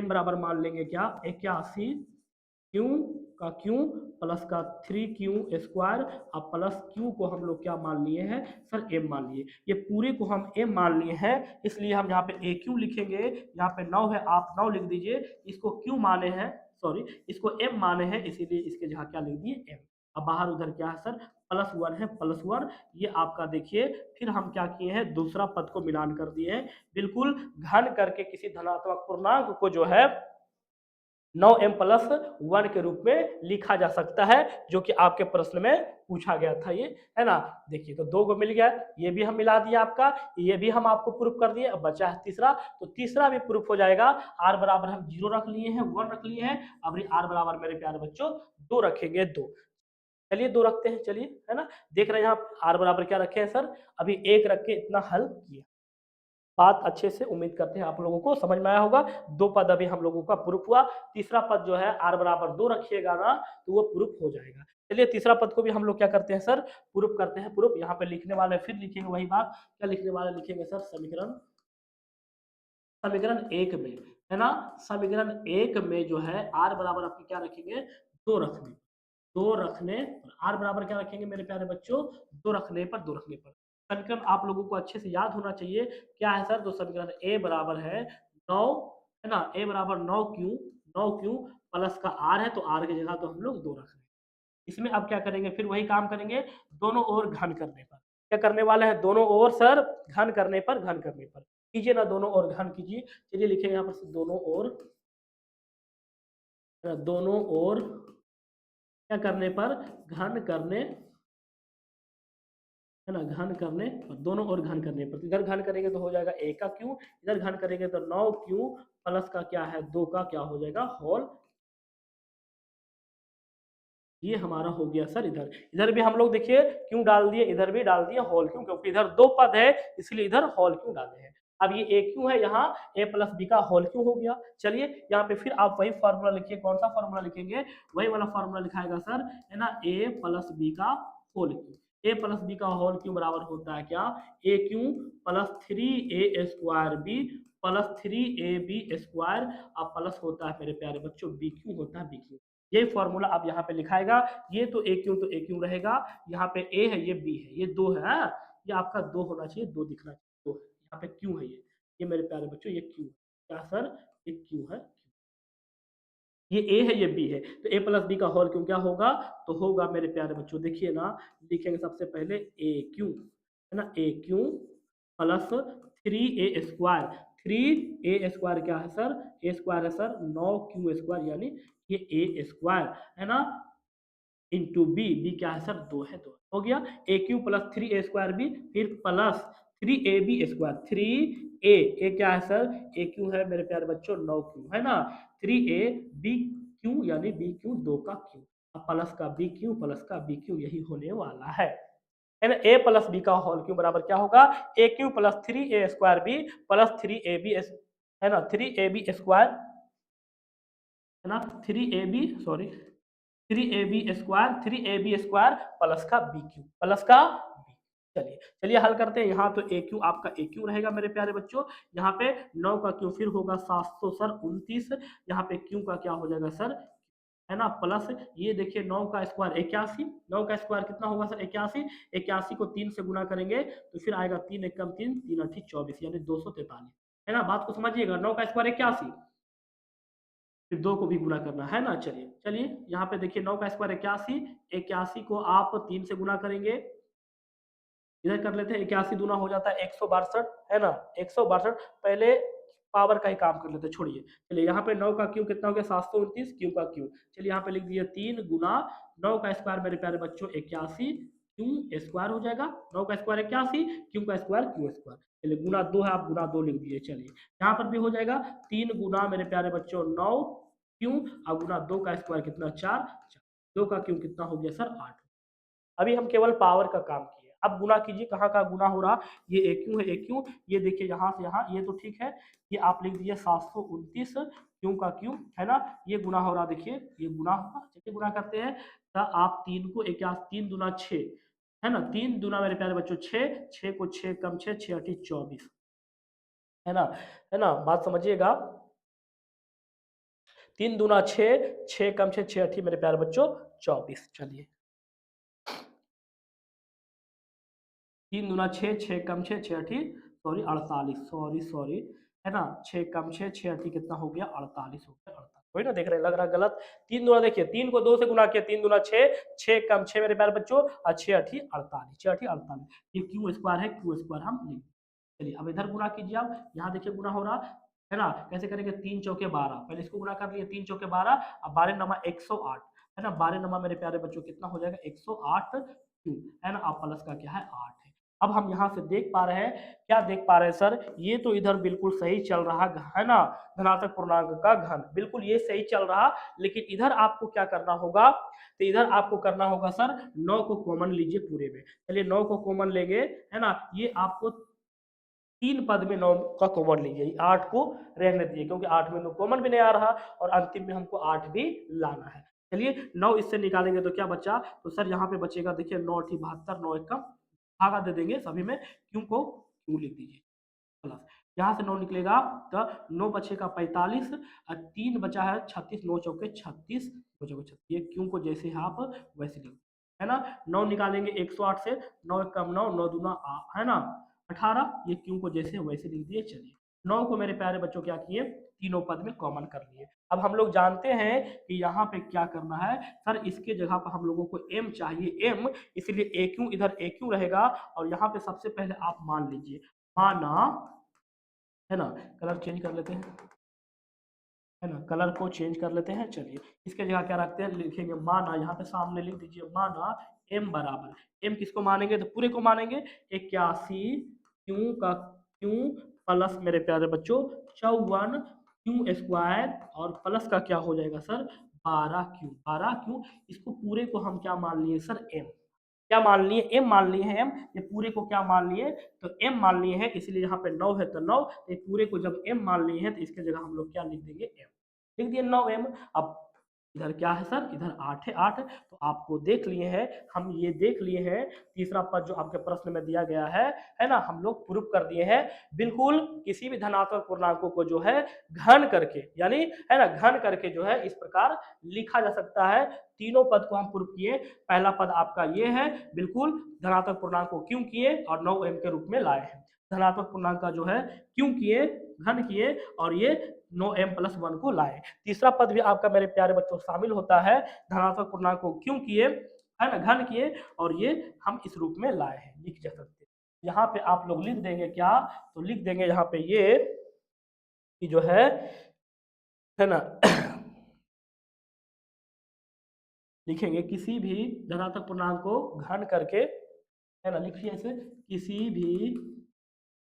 बराबर मान लेंगे क्या 81 क्यू का क्यू प्लस का 3q² अब प्लस क्यू को हम लोग क्या मान लिए हैं सर m मान लिए, ये पूरे को हम m मान लिए हैं, इसलिए हम यहाँ पे ए क्यू लिखेंगे, यहाँ पे 9 है आप 9 लिख दीजिए, इसको क्यू माने हैं, सॉरी इसको m माने हैं, इसीलिए इसके जगह क्या लिख दिए m। अब बाहर उधर क्या है सर +1 है, +1 ये आपका देखिए, फिर हम क्या किए हैं दूसरा पद को मिलान कर दिए हैं, बिल्कुल घन करके किसी धनात्मक पूर्णांक को जो है 9m+1 के रूप में लिखा जा सकता है, जो कि आपके प्रश्न में पूछा गया था, ये है ना, देखिए तो 2 को मिल गया, ये भी हम मिला दिया आपका, ये भी हम आपको प्रूफ कर दिए, अब बचा है तीसरा, तो तीसरा भी प्रूफ हो जाएगा, r बराबर हम 0 रख लिए हैं, 1 रख लिए हैं, अब r बराबर मेरे प्यारे बच्चों 2 रखेंगे, 2, चलिए 2 रखते हैं, चलिए है ना, देख रहे हैं आप r बराबर क्या रखे हैं सर, अभी 1 रख के इतना हल किया, बात अच्छे से उम्मीद करते हैं आप लोगों को समझ में आया होगा, 2 पद अभी हम लोगों का प्रूफ हुआ, तीसरा पद जो है r बराबर 2 रखिएगा ना तो वो प्रूफ हो जाएगा। चलिए तीसरा पद को भी हम लोग क्या करते हैं सर प्रूफ करते हैं, प्रूफ यहाँ पे लिखने वाले फिर लिखेंगे वही बात, क्या लिखने वाले लिखेंगे सर समीकरण, समीकरण 1 में है ना, समीकरण 1 में जो है r बराबर आपके क्या रखेंगे 2 रखने, 2 रखने पर, r बराबर क्या रखेंगे मेरे प्यारे बच्चों 2 रखने पर, 2 रखने पर, समीकरण आप लोगों को अच्छे से याद होना चाहिए, क्या है सर, तो समीकरण a बराबर है 9 है ना, a बराबर 9 क्यू प्लस का r है, तो r की जगह तो हम लोग 2 रख रहे हैं, इसमें अब क्या करेंगे फिर वही काम करेंगे, दोनों ओर घन करने पर, क्या करने वाले हैं दोनों ओर सर घन करने पर, घन करने पर कीजिए ना, दोनों ओर घन कीजिए, चलिए लिखेंगे यहाँ पर से दोनों ओर, दोनों ओर क्या करने पर, घन करने है ना, घन करने और दोनों ओर घन करने पर, इधर घन करेंगे तो हो जाएगा a का क्यू, इधर घन करेंगे तो 9q प्लस का क्या है 2 का क्या हो जाएगा होल। ये हमारा हो गया सर। इधर इधर भी हम लोग देखिए क्यों डाल दिए, इधर भी डाल दिए होल क्यों, क्योंकि इधर दो पद है इसलिए इधर होल क्यों डाले हैं। अब ये ए क्यू है, यहाँ ए प्लस बी का होल क्यों हो गया। चलिए यहाँ पे फिर आप वही फॉर्मूला लिखिए, कौन सा फॉर्मूला लिखेंगे, वही वाला फॉर्मूला लिखाएगा सर, है ना, ए प्लस बी का whole cube. A plus B का होल क्यू बराबर होता है क्या, A cube plus 3a² B plus 3ab² अब प्लस होता है मेरे प्यारे बच्चों बी क्यू होता है बी क्यू। ये फॉर्मूला आप यहाँ पे लिखाएगा। ये तो ए क्यू रहेगा, यहाँ पे ए है ये बी है, ये दो है हाँ? ये आपका दो होना चाहिए, दो दिखना चाहिए, दो है यहाँ पे क्यू है, ये मेरे प्यारे बच्चों ये क्यू क्या सर, ये क्यू है, ये ए है ये बी है, तो ए प्लस बी का होल क्यों क्या होगा, तो होगा मेरे प्यारे बच्चों देखिए ना, लिखेंगे सबसे पहले ए क्यू, है ना, ए क्यू प्लस 3a², 3a² क्या है सर, a² है सर 9q² यानी ये a² है ना, इंटू बी, बी क्या है सर दो है, दो हो गया, ए क्यू प्लस 3a² बी फिर प्लस 3ab², 3a क्या है सर, ए क्यू है मेरे प्यारे बच्चों 9q है ना, 3a बी क्यू यानी बी क्यू दो का क्यू, अब प्लस का बी क्यू प्लस का बी क्यू यही होने वाला है ना। ए प्लस बी का होल क्यू बराबर क्या होगा, a cube plus 3a² B plus 3ab है ना, 3ab² है ना, 3ab सॉरी 3ab² प्लस का बी क्यू प्लस का बी। चलिए चलिए हल करते हैं, यहाँ तो ए क्यू आपका ए क्यू रहेगा मेरे प्यारे बच्चों, यहाँ पे 9 का क्यू फिर होगा 700 सर 29, यहाँ पे क्यू का क्या हो जाएगा सर, है ना, प्लस ये देखिए 9 का स्क्वायर 81, 9 का स्क्वायर कितना होगा सर 81, 81 को 3 से गुना करेंगे तो फिर आएगा 3 एकम 3, 3 अठी 24 यानी 243, है ना, बात को समझिएगा, 9 का स्क्वायर 81 फिर दो को भी गुना करना है ना। चलिए चलिए यहाँ पे देखिए 9 का स्क्वायर 81, 81 को आप 3 से गुना करेंगे, इधर कर लेते हैं 81 दूना हो जाता है 162 है ना, 162 पहले पावर का ही काम कर लेते हैं, छोड़िए। चलिए यहाँ पे 9 का क्यू कितना हो गया 729 क्यू का क्यू, चलिए यहाँ पे लिख दिए 3 गुना 9 का स्क्वायर मेरे प्यारे बच्चों 81 क्यू स्क्वायर हो जाएगा, 9 का स्क्वायर 81 क्यू का स्क्वायर क्यू स्क्वायर, चलिए गुना 2 है आप गुना 2 लिख दिए। चलिए यहाँ पर भी हो जाएगा 3 गुना मेरे प्यारे बच्चों 9 क्यू और गुना 2 का स्क्वायर कितना 4, 2 का क्यू कितना हो गया सर 8। अभी हम केवल पावर का काम किए, अब गुना कीजिए, कहाँ का गुना हो रहा, ये ए क्यू है, ए क्यू ये देखिए यहाँ से यहाँ ये तो ठीक है, ये आप लिख दीजिए 729 क्यू का क्यू है ना, ये गुना हो रहा देखिए, ये गुना होगा, चलिए गुना करते हैं, तो आप 3 को 81 3 दूना 6 है ना, 3 दूना मेरे प्यारे बच्चों 6, 6 को 6 कम 6 6 अठी 24 है ना, बात समझिएगा, 3 दूना 6, 6 कम 6 6 अठी मेरे प्यारे बच्चों 24। चलिए 3 दूना 6, 6 कम 6 6 अठी सॉरी 48 सॉरी सॉरी है ना, 6 कम 6 6 अठी कितना हो गया 48 हो गया 48, वही ना देख रहे हैं लग रहा गलत, 3 दूना देखिए 3 को 2 से गुना किया 3 दूना 6, 6 कम 6 मेरे प्यारे बच्चों और 6 अठी 48, 6 अठी 48 ये क्यू स्क्वायर है, क्यू स्क्वायर हम लिख, चलिए अब इधर गुना कीजिए, आप यहाँ देखिए गुना हो रहा है ना, कैसे करेंगे 3 चौके 12, पहले इसको गुना कर लिए 3 चौके 12 अब 12 नमा 108 है ना, 12 नमा मेरे प्यारे बच्चों कितना हो जाएगा 108 क्यू है ना, अब प्लस का क्या है 8 है। अब हम यहाँ से देख पा रहे हैं, क्या देख पा रहे हैं सर, ये तो इधर बिल्कुल सही चल रहा है ना, धनात्मक पूर्णांक का घन बिल्कुल ये सही चल रहा, लेकिन इधर आपको क्या करना होगा, तो इधर आपको करना होगा सर 9 को कॉमन लीजिए पूरे में, चलिए 9 को कॉमन लेंगे है ना, ये आपको 3 पद में 9 का कॉमन लीजिए, 8 को रहने दीजिए क्योंकि 8 में 9 कॉमन भी नहीं आ रहा और अंतिम में हमको 8 भी लाना है। चलिए 9 इससे निकालेंगे तो क्या बचा, तो सर यहाँ पे बचेगा देखिए 9 अठी 72, 9 एक का भागा दे देंगे सभी में, क्यू को क्यू लिख दीजिए प्लस, यहाँ से 9 निकलेगा तो 9 बचेगा 45 और 3 बचा है 36, 9 चौके 36 बचोगे 36, ये क्यू को जैसे है आप वैसे लिख है ना, 9 निकालेंगे 108 से, 9 एक कम 9, 9 दूना है ना 18, ये क्यू को जैसे वैसे लिख दिए। चलिए 9 को मेरे प्यारे बच्चों क्या किए, तीनों पद में कॉमन कर लिए। अब हम लोग जानते हैं कि यहाँ पे क्या करना है सर, इसके जगह पर हम लोगों को m चाहिए, m इसलिए ए क्यू इधर ए क्यू रहेगा और यहाँ पे सबसे पहले आप मान लीजिए, माना है ना, कलर चेंज कर लेते हैं है ना, कलर को चेंज कर लेते हैं। चलिए इसके जगह क्या रखते हैं, लिखेंगे माना, यहाँ पे सामने लिख दीजिए माना m बराबर m किसको मानेंगे, तो पूरे को मानेंगे 81 क्यू का क्यू प्लस मेरे प्यारे बच्चों 54 क्यू स्क्वायर और प्लस का क्या हो जाएगा सर 12 क्यू। इसको पूरे को हम क्या मान लिए सर m, क्या मान लिए m मान लिए हैं m, ये पूरे को क्या मान लिए तो m मान लिए हैं, इसलिए यहाँ पे 9 है तो 9, तो ये पूरे को जब m मान लिए हैं तो इसके जगह हम लोग क्या लिख देंगे m, लिख दिए 9m। अब इधर क्या है सर, इधर 8 है, 8 तो आपको देख लिए हैं, हम ये देख लिए हैं तीसरा पद जो आपके प्रश्न में दिया गया है ना, हम लोग प्रूफ कर दिए हैं। बिल्कुल किसी भी धनात्मक पूर्णांकों को जो है घन करके, यानी है ना घन करके जो है इस प्रकार लिखा जा सकता है। तीनों पद को हम प्रूफ किए। पहला पद आपका ये है, बिल्कुल धनात्मक पूर्णांक को क्यों किए और 9m के रूप में लाए हैं, धनात्मक पूर्णांक का जो है क्यों किए, घन किए और ये 9m+1 को लाए। तीसरा पद भी आपका मेरे प्यारे बच्चों शामिल होता है, धनात्मक पूर्णांक को क्यों किए, है ना घन किए और ये हम इस रूप में लाए हैं, लिख जा सकते हैं। यहाँ पे आप लोग लिख देंगे क्या, तो लिख देंगे यहाँ पे ये कि जो है ना लिखेंगे किसी भी धनात्मक पूर्णांक को घन करके, है ना लिखिए ऐसे, किसी भी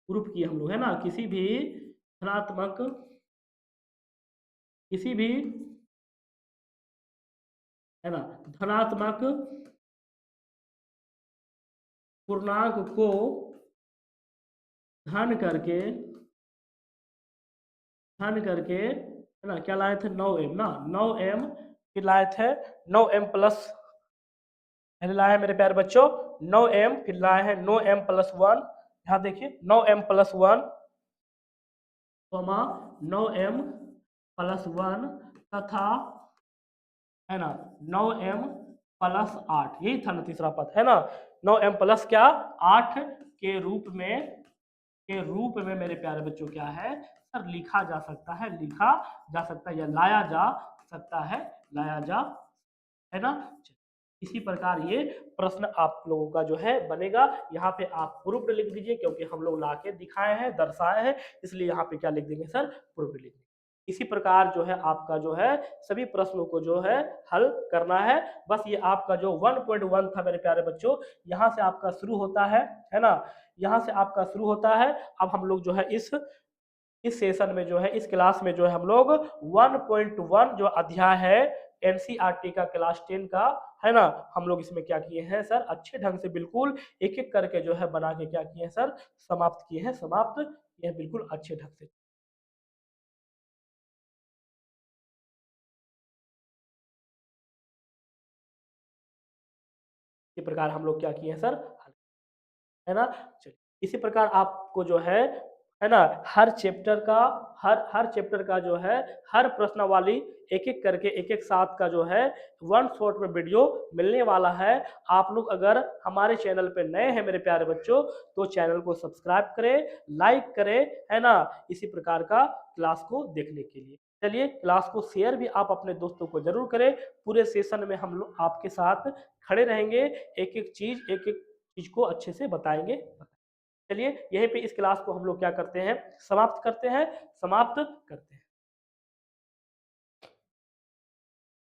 प्रूफ किए हम लोग, है ना किसी भी धनात्मक, किसी भी है ना धनात्मक पूर्णांक को घन करके, है ना क्या लाए थे 9m ना, 9m फिर लाए थे 9m+, पहले लाए हैं मेरे प्यारे बच्चों 9m, फिर लाए हैं 9m+1, यहाँ देखिए 9m+1 9m+1 तथा है ना 9m+8, यही था ना तीसरा पद, है ना 9m प्लस क्या 8 के रूप में, मेरे प्यारे बच्चों क्या है सर लिखा जा सकता है, लिखा जा सकता है या लाया जा सकता है, लाया जा, है ना। इसी प्रकार ये प्रश्न आप लोगों का जो है बनेगा। यहाँ पे आप प्रूफ लिख दीजिए, क्योंकि हम लोग ला के दिखाए हैं, दर्शाए हैं, इसलिए यहाँ पे क्या लिख देंगे सर प्रूफ लिख देंगे। इसी प्रकार जो है आपका जो है सभी प्रश्नों को जो है हल करना है। बस ये आपका जो 1.1 था मेरे प्यारे बच्चों, यहाँ से आपका शुरू होता है ना, यहाँ से आपका शुरू होता है। अब हम लोग जो है इस सेशन में जो है, इस क्लास में जो है हम लोग 1.1 जो अध्याय है एनसीईआरटी का क्लास 10 का, है ना, हम लोग इसमें क्या किए हैं सर अच्छे ढंग से बिल्कुल एक एक करके जो है बना के क्या किए हैं सर समाप्त किए हैं, समाप्त किए हैं बिल्कुल अच्छे ढंग से। इसी प्रकार हम लोग क्या किए हैं सर, है ना। चलिए इसी प्रकार आपको जो है ना हर चैप्टर का, हर चैप्टर का जो है हर प्रश्नावली एक एक करके एक एक साथ का जो है वन शॉट में वीडियो मिलने वाला है। आप लोग अगर हमारे चैनल पे नए हैं मेरे प्यारे बच्चों, तो चैनल को सब्सक्राइब करें, लाइक करें, है ना, इसी प्रकार का क्लास को देखने के लिए। चलिए क्लास को शेयर भी आप अपने दोस्तों को जरूर करें। पूरे सेशन में हम लोग आपके साथ खड़े रहेंगे, एक एक चीज को अच्छे से बताएंगे। चलिए यहीं पे इस क्लास को हम लोग क्या करते हैं, समाप्त करते हैं, समाप्त करते हैं।